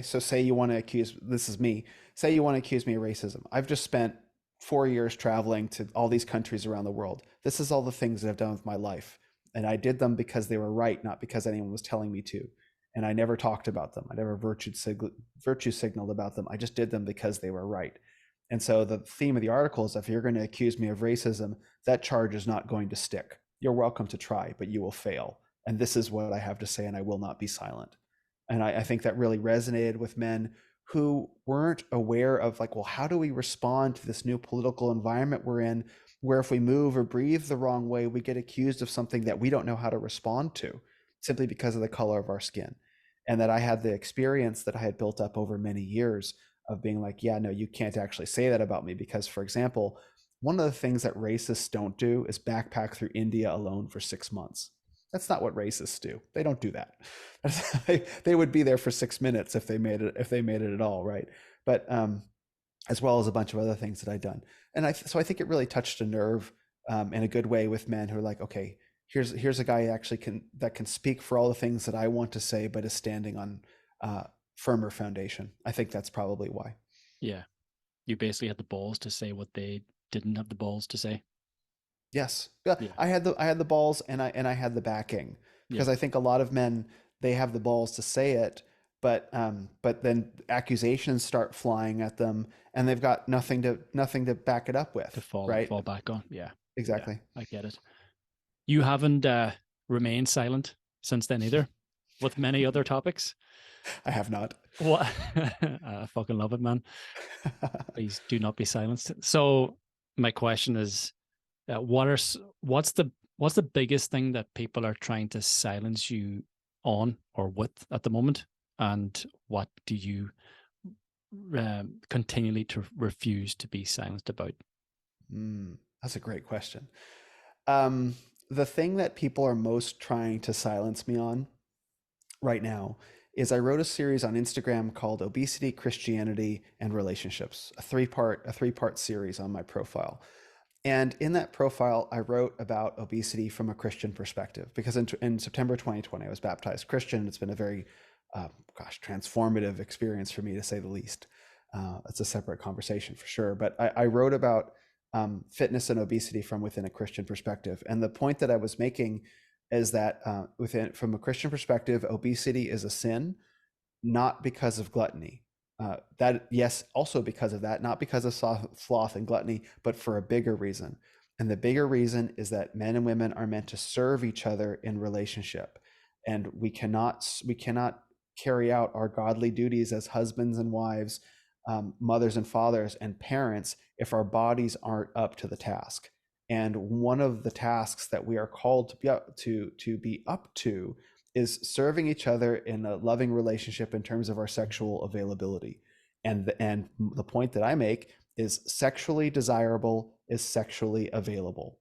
So say you want to accuse, this is me. Say you want to accuse me of racism. I've just spent 4 years traveling to all these countries around the world. This is all the things that I've done with my life, and I did them because they were right, not because anyone was telling me to. And I never talked about them. I never virtue signaled about them. I just did them because they were right. And so the theme of the article is, if you're going to accuse me of racism, that charge is not going to stick. You're welcome to try, but you will fail. And this is what I have to say, and I will not be silent. And I think that really resonated with men who weren't aware of, like, well, how do we respond to this new political environment we're in, where if we move or breathe the wrong way, we get accused of something that we don't know how to respond to simply because of the color of our skin. And that I had the experience that I had built up over many years of being like, yeah, no, you can't actually say that about me. Because, for example, one of the things that racists don't do is backpack through India alone for 6 months. That's not what racists do. They don't do that. They would be there for 6 minutes if they made it at all, right? But as well as a bunch of other things that I'd done. And so I think it really touched a nerve in a good way with men who are like, okay, here's a guy actually can speak for all the things that I want to say, but is standing on firmer foundation. I think that's probably why. Yeah. You basically had the balls to say what they didn't have the balls to say. Yes. Yeah. I had the balls, and I had the backing, because I think a lot of men, they have the balls to say it, but then accusations start flying at them, and they've got nothing to back it up with, to fall back on. Yeah. Exactly. Yeah, I get it. You haven't remained silent since then either, with many other topics. I have not. What? I fucking love it, man. Please do not be silenced. So my question is, what's the biggest thing that people are trying to silence you on or with at the moment, and what do you continually to refuse to be silenced about? That's a great question. The thing that people are most trying to silence me on right now is, I wrote a series on Instagram called Obesity, Christianity, and Relationships, a three-part series on my profile. And in that profile, I wrote about obesity from a Christian perspective, because in September 2020, I was baptized Christian. It's been a very, transformative experience for me, to say the least. It's a separate conversation for sure. But I wrote about fitness and obesity from within a Christian perspective. And the point that I was making is that from a Christian perspective, obesity is a sin, not because of gluttony. Also because of that, not because of sloth and gluttony, but for a bigger reason. And the bigger reason is that men and women are meant to serve each other in relationship. And we cannot carry out our godly duties as husbands and wives, mothers and fathers, and parents if our bodies aren't up to the task. And one of the tasks that we are called to be up to is serving each other in a loving relationship in terms of our sexual availability. And the point that I make is, sexually desirable is sexually available.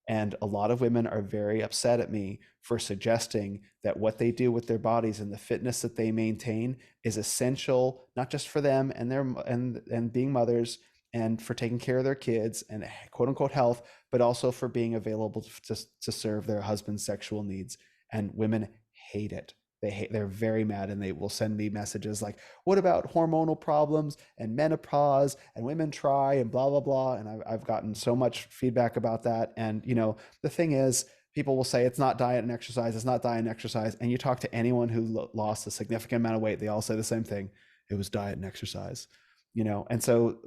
And a lot of women are very upset at me for suggesting that what they do with their bodies and the fitness that they maintain is essential, not just for them and being mothers, and for taking care of their kids and quote unquote health, but also for being available to serve their husband's sexual needs. And women hate it. They're very mad, and they will send me messages like, what about hormonal problems and menopause and women try and blah, blah, blah. And I've gotten so much feedback about that. And, the thing is, people will say it's not diet and exercise. It's not diet and exercise. And you talk to anyone who lost a significant amount of weight, they all say the same thing. It was diet and exercise. And so,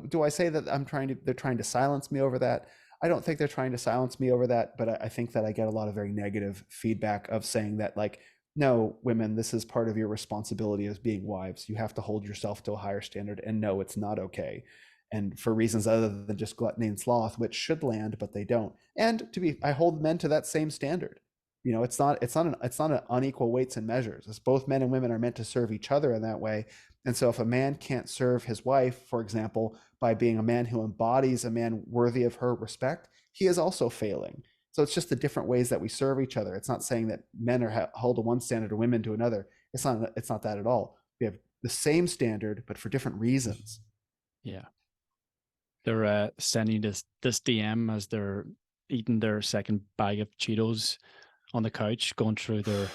do I say that they're trying to silence me over that? I don't think they're trying to silence me over that, but I think that I get a lot of very negative feedback of saying that, like, no, women, this is part of your responsibility as being wives. You have to hold yourself to a higher standard, and no, it's not okay. And for reasons other than just gluttony and sloth, which should land, but they don't. And I hold men to that same standard. It's not an unequal weights and measures. It's both men and women are meant to serve each other in that way. And so if a man can't serve his wife, for example, by being a man who embodies a man worthy of her respect, he is also failing. So it's just the different ways that we serve each other. It's not saying that men are hold to one standard or women to another. It's not that at all. We have the same standard, but for different reasons. Yeah. They're sending this DM as they're eating their second bag of Cheetos on the couch, going through their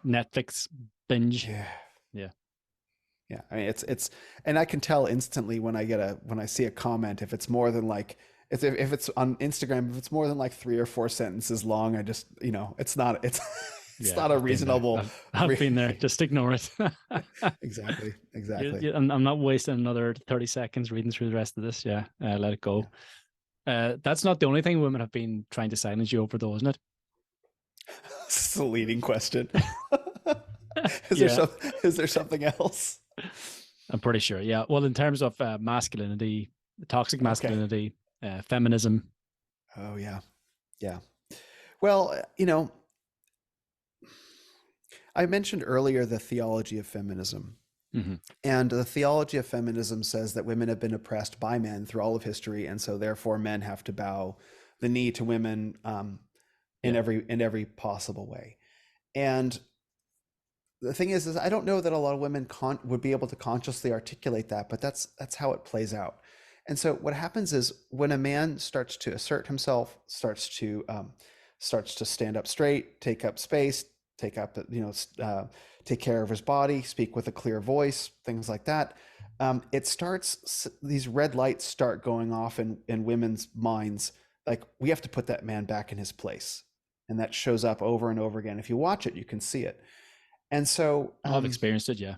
Netflix binge. Yeah. I mean, it's, and I can tell instantly when I see a comment, if it's more than like, if it's on Instagram, if it's more than like 3 or 4 sentences long, I just, it's not a reasonable. I've been there. Just ignore it. Exactly. I'm not wasting another 30 seconds reading through the rest of this. Yeah, let it go. Yeah. That's not the only thing women have been trying to silence you over, though, isn't it? This is a leading question. Is there something else? I'm pretty sure. Yeah. Well, in terms of masculinity, toxic masculinity, feminism. Oh, yeah. Yeah. Well, I mentioned earlier the theology of feminism. Mm-hmm. And the theology of feminism says that women have been oppressed by men through all of history. And so therefore men have to bow the knee to women in every possible way. And the thing is I don't know that a lot of women would be able to consciously articulate that, but that's how it plays out. And so what happens is when a man starts to assert himself, starts to stand up straight, take up space, take care of his body, speak with a clear voice, things like that. These red lights start going off in women's minds. Like, we have to put that man back in his place. And that shows up over and over again. If you watch it, you can see it. And so I've experienced it. Yeah.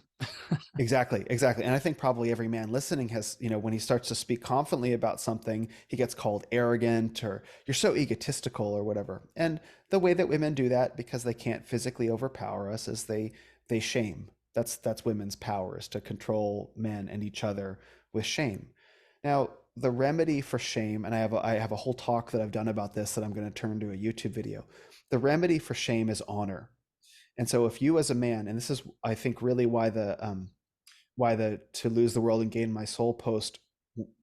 Exactly. And I think probably every man listening has, when he starts to speak confidently about something, he gets called arrogant or you're so egotistical or whatever. And the way that women do that, because they can't physically overpower us, is they shame. That's women's power, is to control men and each other with shame. Now, the remedy for shame, and I have a whole talk that I've done about this that I'm going to turn to a YouTube video. The remedy for shame is honor. And so if you as a man, and this is, I think, really why the To Lose the World and Gain My Soul post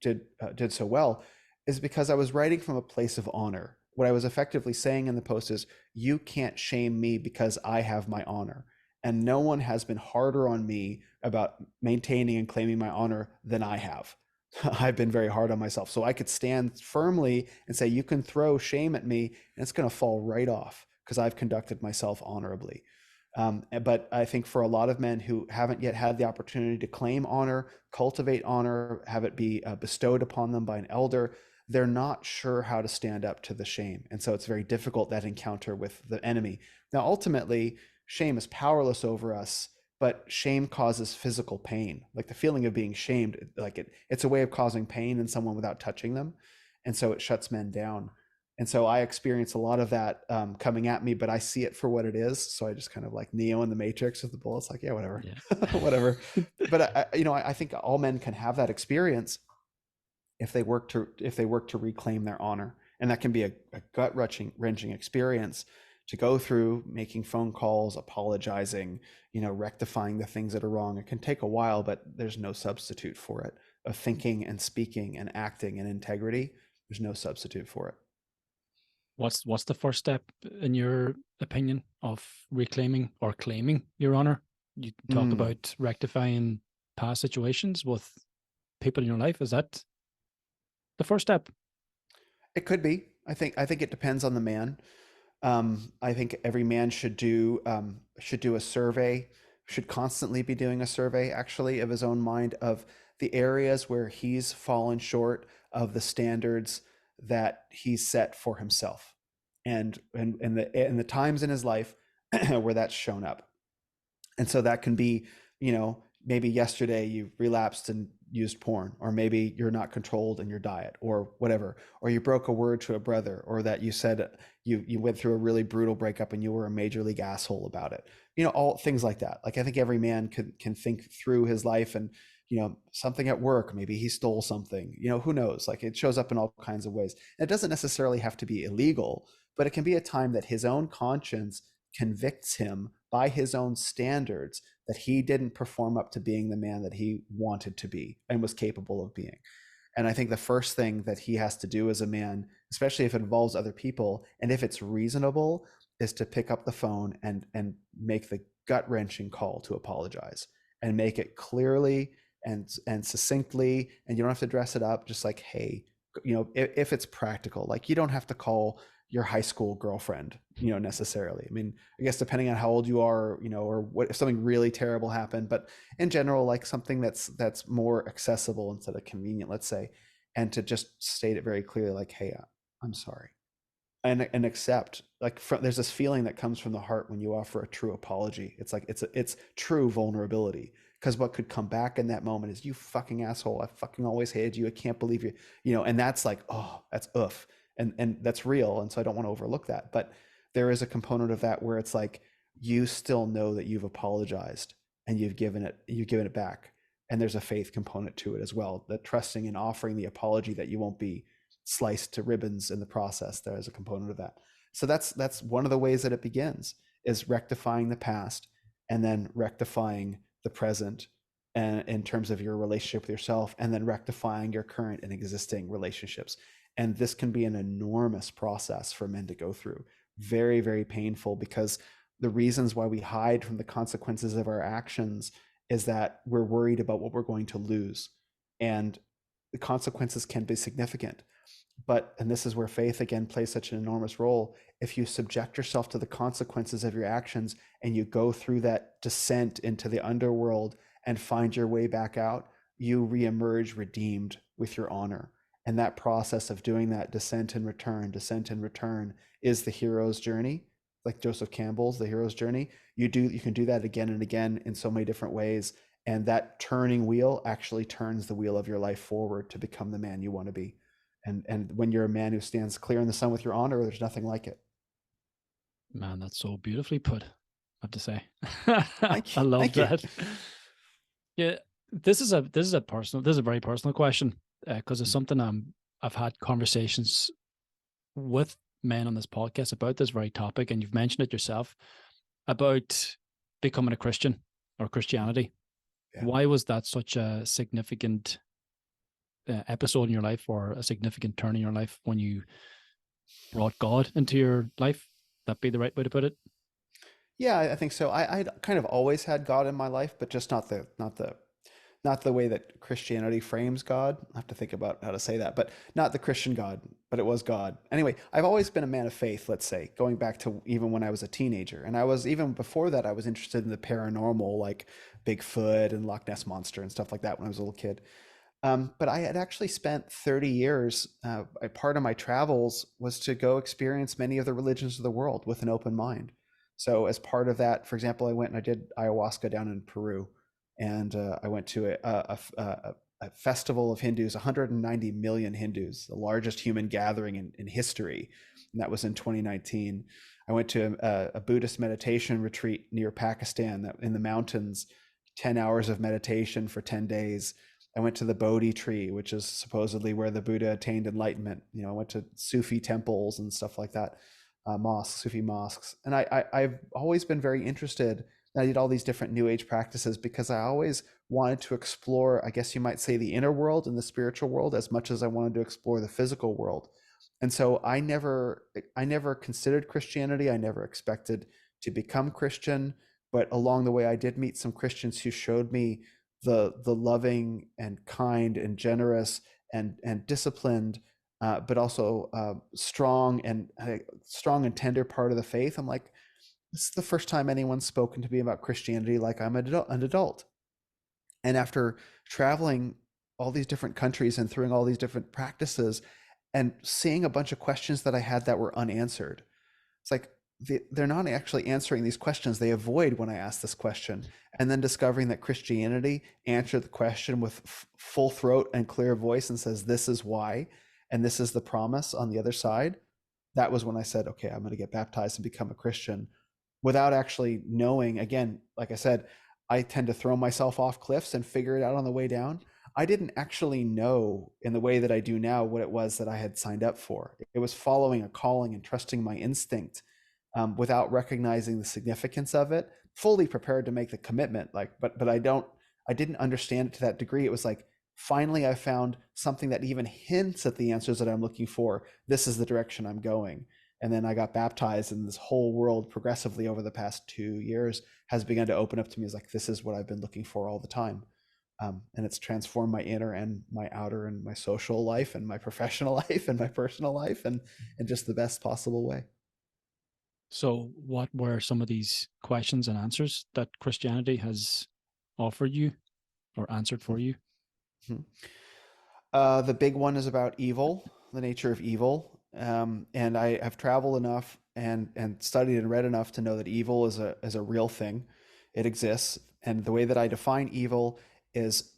did so well, is because I was writing from a place of honor. What I was effectively saying in the post is, you can't shame me because I have my honor. And no one has been harder on me about maintaining and claiming my honor than I have. I've been very hard on myself. So I could stand firmly and say, you can throw shame at me and it's going to fall right off because I've conducted myself honorably. But I think for a lot of men who haven't yet had the opportunity to claim honor, cultivate honor, have it be bestowed upon them by an elder, they're not sure how to stand up to the shame. And so it's very difficult, that encounter with the enemy. Now, ultimately, shame is powerless over us, but shame causes physical pain. Like the feeling of being shamed, like it's a way of causing pain in someone without touching them. And so it shuts men down. And so I experience a lot of that coming at me, but I see it for what it is. So I just kind of like Neo in the Matrix with the bullets, like, yeah, whatever, whatever. But I think all men can have that experience if they work to reclaim their honor. And that can be a gut-wrenching experience to go through, making phone calls, apologizing, rectifying the things that are wrong. It can take a while, but there's no substitute for it. Of thinking and speaking and acting in integrity, there's no substitute for it. What's the first step, in your opinion, of reclaiming or claiming your honor? You talk about rectifying past situations with people in your life. Is that the first step? It could be. I think it depends on the man. I think every man should do a survey, should constantly be doing a survey, actually, of his own mind, of the areas where he's fallen short of the standards that he's set for himself, and the times in his life where that's shown up. And so that can be, maybe yesterday you relapsed and used porn, or maybe you're not controlled in your diet or whatever, or you broke a word to a brother, or that you said you went through a really brutal breakup and you were a major league asshole about it. All things like that. Like, I think every man can think through his life, and something at work, maybe he stole something, who knows, like it shows up in all kinds of ways. And it doesn't necessarily have to be illegal, but it can be a time that his own conscience convicts him by his own standards that he didn't perform up to being the man that he wanted to be and was capable of being. And I think the first thing that he has to do as a man, especially if it involves other people, and if it's reasonable, is to pick up the phone and make the gut-wrenching call to apologize, and make it clearly and succinctly. And you don't have to dress it up, just like, hey, if it's practical, like you don't have to call your high school girlfriend, necessarily. I mean, I guess depending on how old you are, or what, if something really terrible happened, but in general, like something that's more accessible instead of convenient, let's say, and to just state it very clearly, like, hey, I'm sorry. And accept, like, there's this feeling that comes from the heart when you offer a true apology. It's like, it's true vulnerability, because what could come back in that moment is, you fucking asshole, I fucking always hated you, I can't believe you, and that's like, oh, that's oof. And that's real. And so I don't want to overlook that. But there is a component of that where it's like, you still know that you've apologized and you've given it back. And there's a faith component to it as well, that trusting and offering the apology that you won't be sliced to ribbons in the process. There is a component of that. So that's one of the ways that it begins, is rectifying the past and then rectifying the present, and in terms of your relationship with yourself, and then rectifying your current and existing relationships. And this can be an enormous process for men to go through. Very, very painful, because the reasons why we hide from the consequences of our actions is that we're worried about what we're going to lose. And the consequences can be significant. But, and this is where faith again plays such an enormous role, if you subject yourself to the consequences of your actions and you go through that descent into the underworld and find your way back out, you reemerge redeemed with your honor. And that process of doing that descent and return is the hero's journey, like Joseph Campbell's The Hero's Journey. You can do that again and again in so many different ways. And that turning wheel actually turns the wheel of your life forward to become the man you want to be. And when you're a man who stands clear in the sun with your honor, there's nothing like it. Man, that's so beautifully put, I have to say. Thank you. I love Thank you. that. Yeah, this is a very personal question, because it's something I've had conversations with men on this podcast about this very topic, and you've mentioned it yourself about becoming a Christian or Christianity. Yeah. Why was that such a significant episode in your life, or a significant turn in your life, when you brought God into your life? That be the right way to put it? Yeah, I think so. I kind of always had God in my life, but just not the way that Christianity frames God. I have to think about how to say that, but not the Christian God, but it was God. Anyway, I've always been a man of faith, let's say, going back to even when I was a teenager. And even before that, I was interested in the paranormal, like Bigfoot and Loch Ness Monster and stuff like that when I was a little kid. But I had actually spent 30 years, a part of my travels was to go experience many of the religions of the world with an open mind. So as part of that, for example, I went and I did ayahuasca down in Peru. And I went to a festival of Hindus, 190 million Hindus, the largest human gathering in history. And that was in 2019. I went to a Buddhist meditation retreat near Pakistan, in the mountains, 10 hours of meditation for 10 days. I went to the Bodhi tree, which is supposedly where the Buddha attained enlightenment. I went to Sufi temples and stuff like that, Sufi mosques. And I've always been very interested. I did all these different New Age practices because I always wanted to explore, I guess you might say, the inner world and the spiritual world as much as I wanted to explore the physical world. And so I never considered Christianity. I never expected to become Christian, but along the way, I did meet some Christians who showed me the loving and kind and generous and disciplined, but also strong and tender part of the faith. I'm like, this is the first time anyone's spoken to me about Christianity like I'm an adult. And after traveling all these different countries and through all these different practices and seeing a bunch of questions that I had that were unanswered, it's like, they're not actually answering these questions. They avoid when I ask this question, and then discovering that Christianity answered the question with full throat and clear voice and says, this is why, and this is the promise on the other side. That was when I said, okay, I'm going to get baptized and become a Christian, without actually knowing. Again, like I said, I tend to throw myself off cliffs and figure it out on the way down. I didn't actually know in the way that I do now what it was that I had signed up for. It was following a calling and trusting my instinct, without recognizing the significance of it, fully prepared to make the commitment. But I didn't understand it to that degree. It was like, finally, I found something that even hints at the answers that I'm looking for. This is the direction I'm going. And then I got baptized, and this whole world progressively over the past 2 years has begun to open up to me as like, this is what I've been looking for all the time. And it's transformed my inner and my outer and my social life and my professional life and my personal life, and in just the best possible way. So what were some of these questions and answers that Christianity has offered you or answered for you? The big one is about evil, the nature of evil. And I have traveled enough and studied and read enough to know that evil is a real thing. It exists. And the way that I define evil is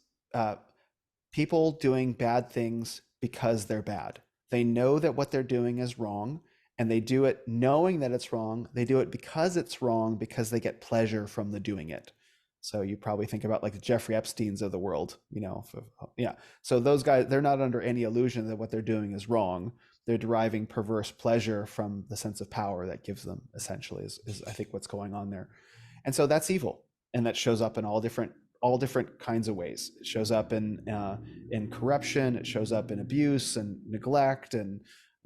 people doing bad things because they're bad. They know that what they're doing is wrong, and they do it knowing that it's wrong. They do it because it's wrong, because they get pleasure from the doing it. So you probably think about like the Jeffrey Epsteins of the world, yeah. So those guys, they're not under any illusion that what they're doing is wrong. They're deriving perverse pleasure from the sense of power that gives them, essentially, is I think what's going on there. And so that's evil, and that shows up in all different kinds of ways. It shows up in corruption. It shows up in abuse and neglect, and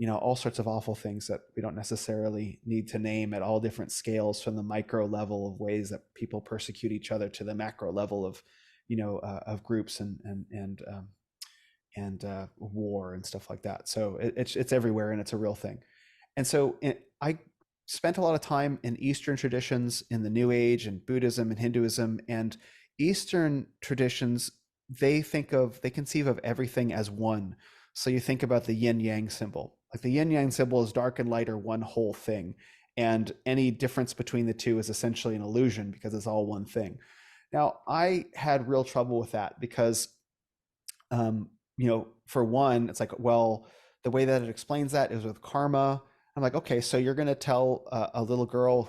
all sorts of awful things that we don't necessarily need to name, at all different scales, from the micro level of ways that people persecute each other to the macro level of of groups and war and stuff like that. So it's everywhere, and it's a real thing. And so I spent a lot of time in Eastern traditions, in the New Age and Buddhism and Hinduism. And Eastern traditions, they conceive of everything as one. So you think about the yin yang symbol. Like the yin yang symbol is dark and light are one whole thing. And any difference between the two is essentially an illusion, because it's all one thing. Now, I had real trouble with that because, for one, it's like, well, the way that it explains that is with karma. I'm like, okay, so you're going to tell a little girl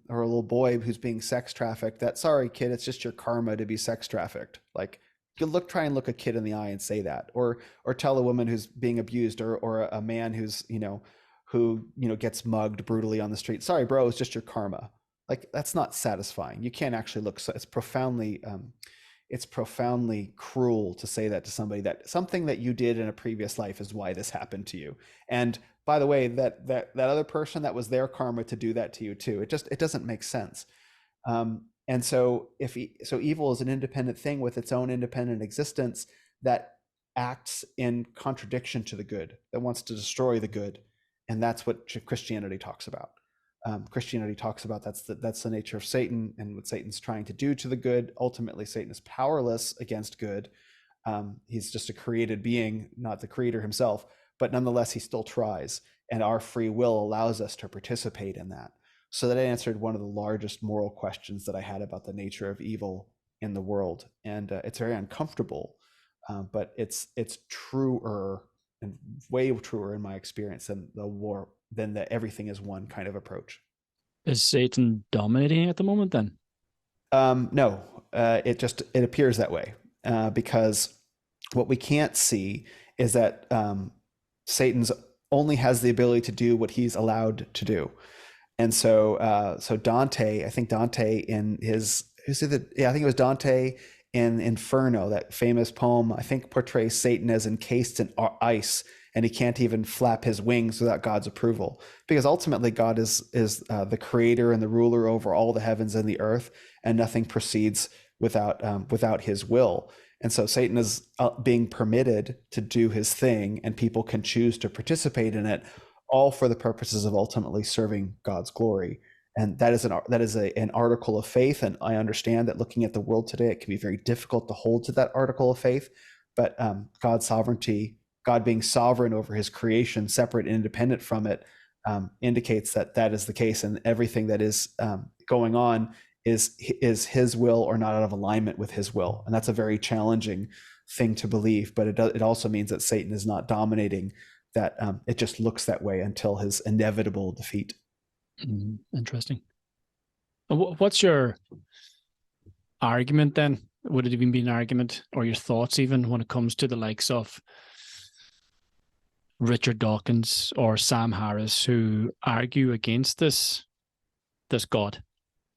or a little boy who's being sex trafficked that, sorry, kid, it's just your karma to be sex trafficked. Like, you try and look a kid in the eye and say that, or tell a woman who's being abused, or a man who's, who gets mugged brutally on the street. Sorry, bro, it's just your karma. Like, that's not satisfying. You can't actually look. So it's profoundly cruel to say that to somebody, that something that you did in a previous life is why this happened to you. And by the way, that other person, that was their karma to do that to you too. It doesn't make sense. And so evil is an independent thing with its own independent existence that acts in contradiction to the good, that wants to destroy the good. And that's what Christianity talks about. Christianity talks about that's the nature of Satan and what Satan's trying to do to the good. Ultimately, Satan is powerless against good. He's just a created being, not the creator himself, but nonetheless, he still tries. And our free will allows us to participate in that. So that answered one of the largest moral questions that I had about the nature of evil in the world. And it's very uncomfortable, but it's truer, and way truer in my experience, than the everything is one kind of approach. Is Satan dominating at the moment then? No, it appears that way, because what we can't see is that Satan's only has the ability to do what he's allowed to do. And so Dante, I think Dante in his, I think it was Dante in Inferno, that famous poem, I think portrays Satan as encased in ice, and he can't even flap his wings without God's approval, because ultimately God is the creator and the ruler over all the heavens and the earth, and nothing proceeds without his will. And so Satan is being permitted to do his thing, and people can choose to participate in it, all for the purposes of ultimately serving God's glory. And that is an article of faith. And I understand that looking at the world today, it can be very difficult to hold to that article of faith. But God's sovereignty, God being sovereign over his creation, separate and independent from it, indicates that that is the case, and everything that is going on is his will or not out of alignment with his will. And that's a very challenging thing to believe, but it also means that Satan is not dominating, that it just looks that way until his inevitable defeat. Interesting. What's your argument then? Would it even be an argument, or your thoughts even, when it comes to the likes of Richard Dawkins or Sam Harris, who argue against this God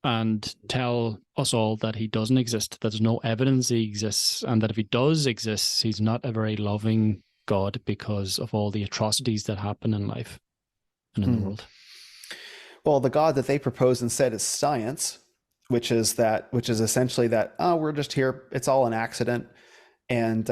and tell us all that he doesn't exist, that there's no evidence he exists, and that if he does exist, he's not a very loving God because of all the atrocities that happen in life and in the world? Well, the God that they propose instead is science, which is essentially that, oh, we're just here, it's all an accident. And,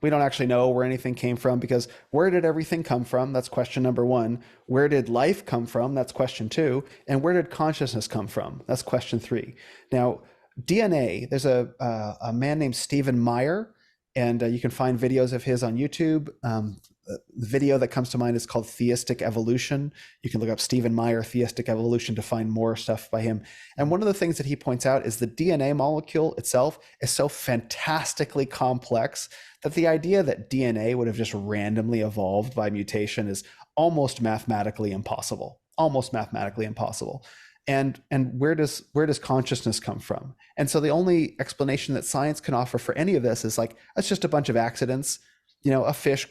we don't actually know where anything came from, because where did everything come from? That's question number one. Where did life come from? That's question two. And where did consciousness come from? That's question three. Now, DNA, there's a man named Stephen Meyer, and you can find videos of his on YouTube. The video that comes to mind is called Theistic Evolution. You can look up Stephen Meyer, Theistic Evolution, to find more stuff by him. And one of the things that he points out is the DNA molecule itself is so fantastically complex that the idea that DNA would have just randomly evolved by mutation is almost mathematically impossible. Almost mathematically impossible. And where does consciousness come from? And so the only explanation that science can offer for any of this is like, it's just a bunch of accidents. A fish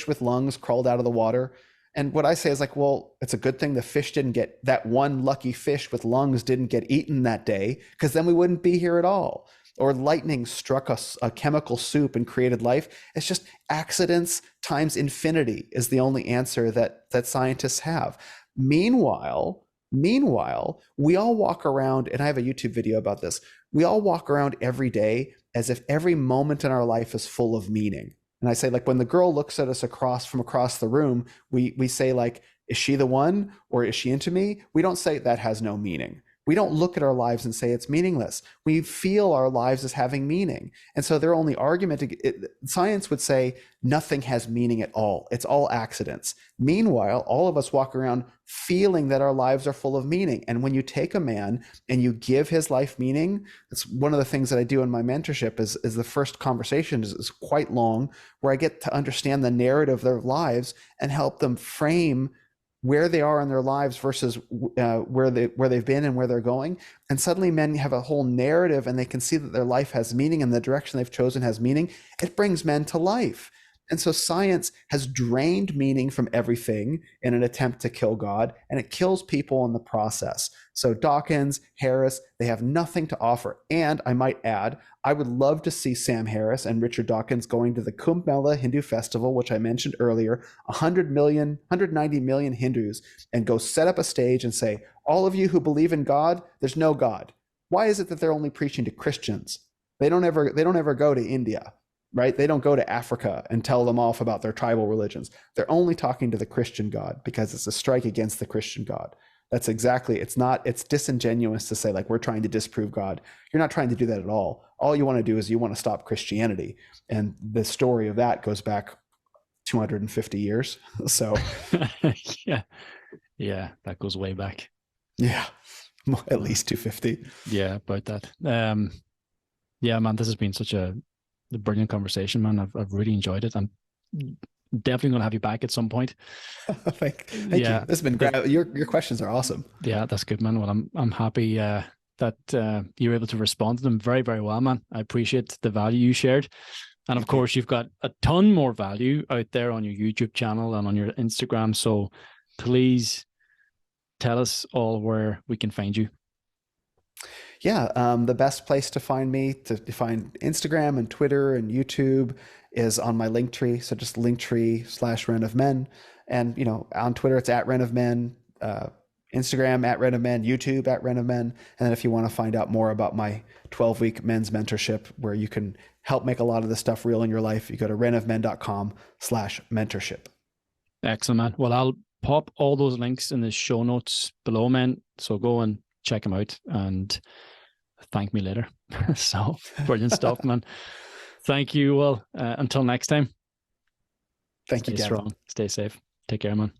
with lungs crawled out of the water. And what I say is like, well, it's a good thing that one lucky fish with lungs didn't get eaten that day, because then we wouldn't be here at all. Or lightning struck a chemical soup and created life. It's just accidents times infinity is the only answer that scientists have. Meanwhile, we all walk around, and I have a YouTube video about this. We all walk around every day as if every moment in our life is full of meaning. And I say, like, when the girl looks at us from across the room, we say, like, is she the one, or is she into me? We don't say that has no meaning. We don't look at our lives and say it's meaningless. We feel our lives as having meaning. And so their only argument, science would say nothing has meaning at all. It's all accidents. Meanwhile, all of us walk around feeling that our lives are full of meaning. And when you take a man and you give his life meaning, it's one of the things that I do in my mentorship is the first conversation is quite long, where I get to understand the narrative of their lives and help them frame where they are in their lives versus where they've been and where they're going. And suddenly men have a whole narrative, and they can see that their life has meaning and the direction they've chosen has meaning. It brings men to life. And so science has drained meaning from everything in an attempt to kill God, and it kills people in the process. So Dawkins, Harris, they have nothing to offer. And I might add, I would love to see Sam Harris and Richard Dawkins going to the Kumbh Mela Hindu festival, which I mentioned earlier, 190 million Hindus, and go set up a stage and say, all of you who believe in God, there's no God. Why is it that they're only preaching to Christians? They don't ever go to India. Right? They don't go to Africa and tell them off about their tribal religions. They're only talking to the Christian God, because it's a strike against the Christian God. That's exactly, it's disingenuous to say, like, we're trying to disprove God. You're not trying to do that at all. All you want to do is you want to stop Christianity. And the story of that goes back 250 years. So yeah, that goes way back. Yeah, at least 250. Yeah, about that. Yeah, man, this has been such a brilliant conversation, man. I've really enjoyed it. I'm definitely going to have you back at some point. Thank you. This has been great. Your questions are awesome. Yeah, that's good, man. Well, I'm happy that you're able to respond to them very, very well, man. I appreciate the value you shared. And of course, you've got a ton more value out there on your YouTube channel and on your Instagram. So please tell us all where we can find you. Yeah, the best place to find me, to find Instagram and Twitter and YouTube, is on my Linktree. So just Linktree/RenOfMen. And, on Twitter, it's @RenOfMen, Instagram @RenOfMen, YouTube @RenOfMen. And then if you want to find out more about my 12-week men's mentorship, where you can help make a lot of this stuff real in your life, you go to renofmen.com/mentorship. Excellent, man. Well, I'll pop all those links in the show notes below, man. So go and check them out and thank me later. So brilliant stuff, man. Thank you. Well, until next time. Thank you, Stay strong. Stay safe. Take care, man.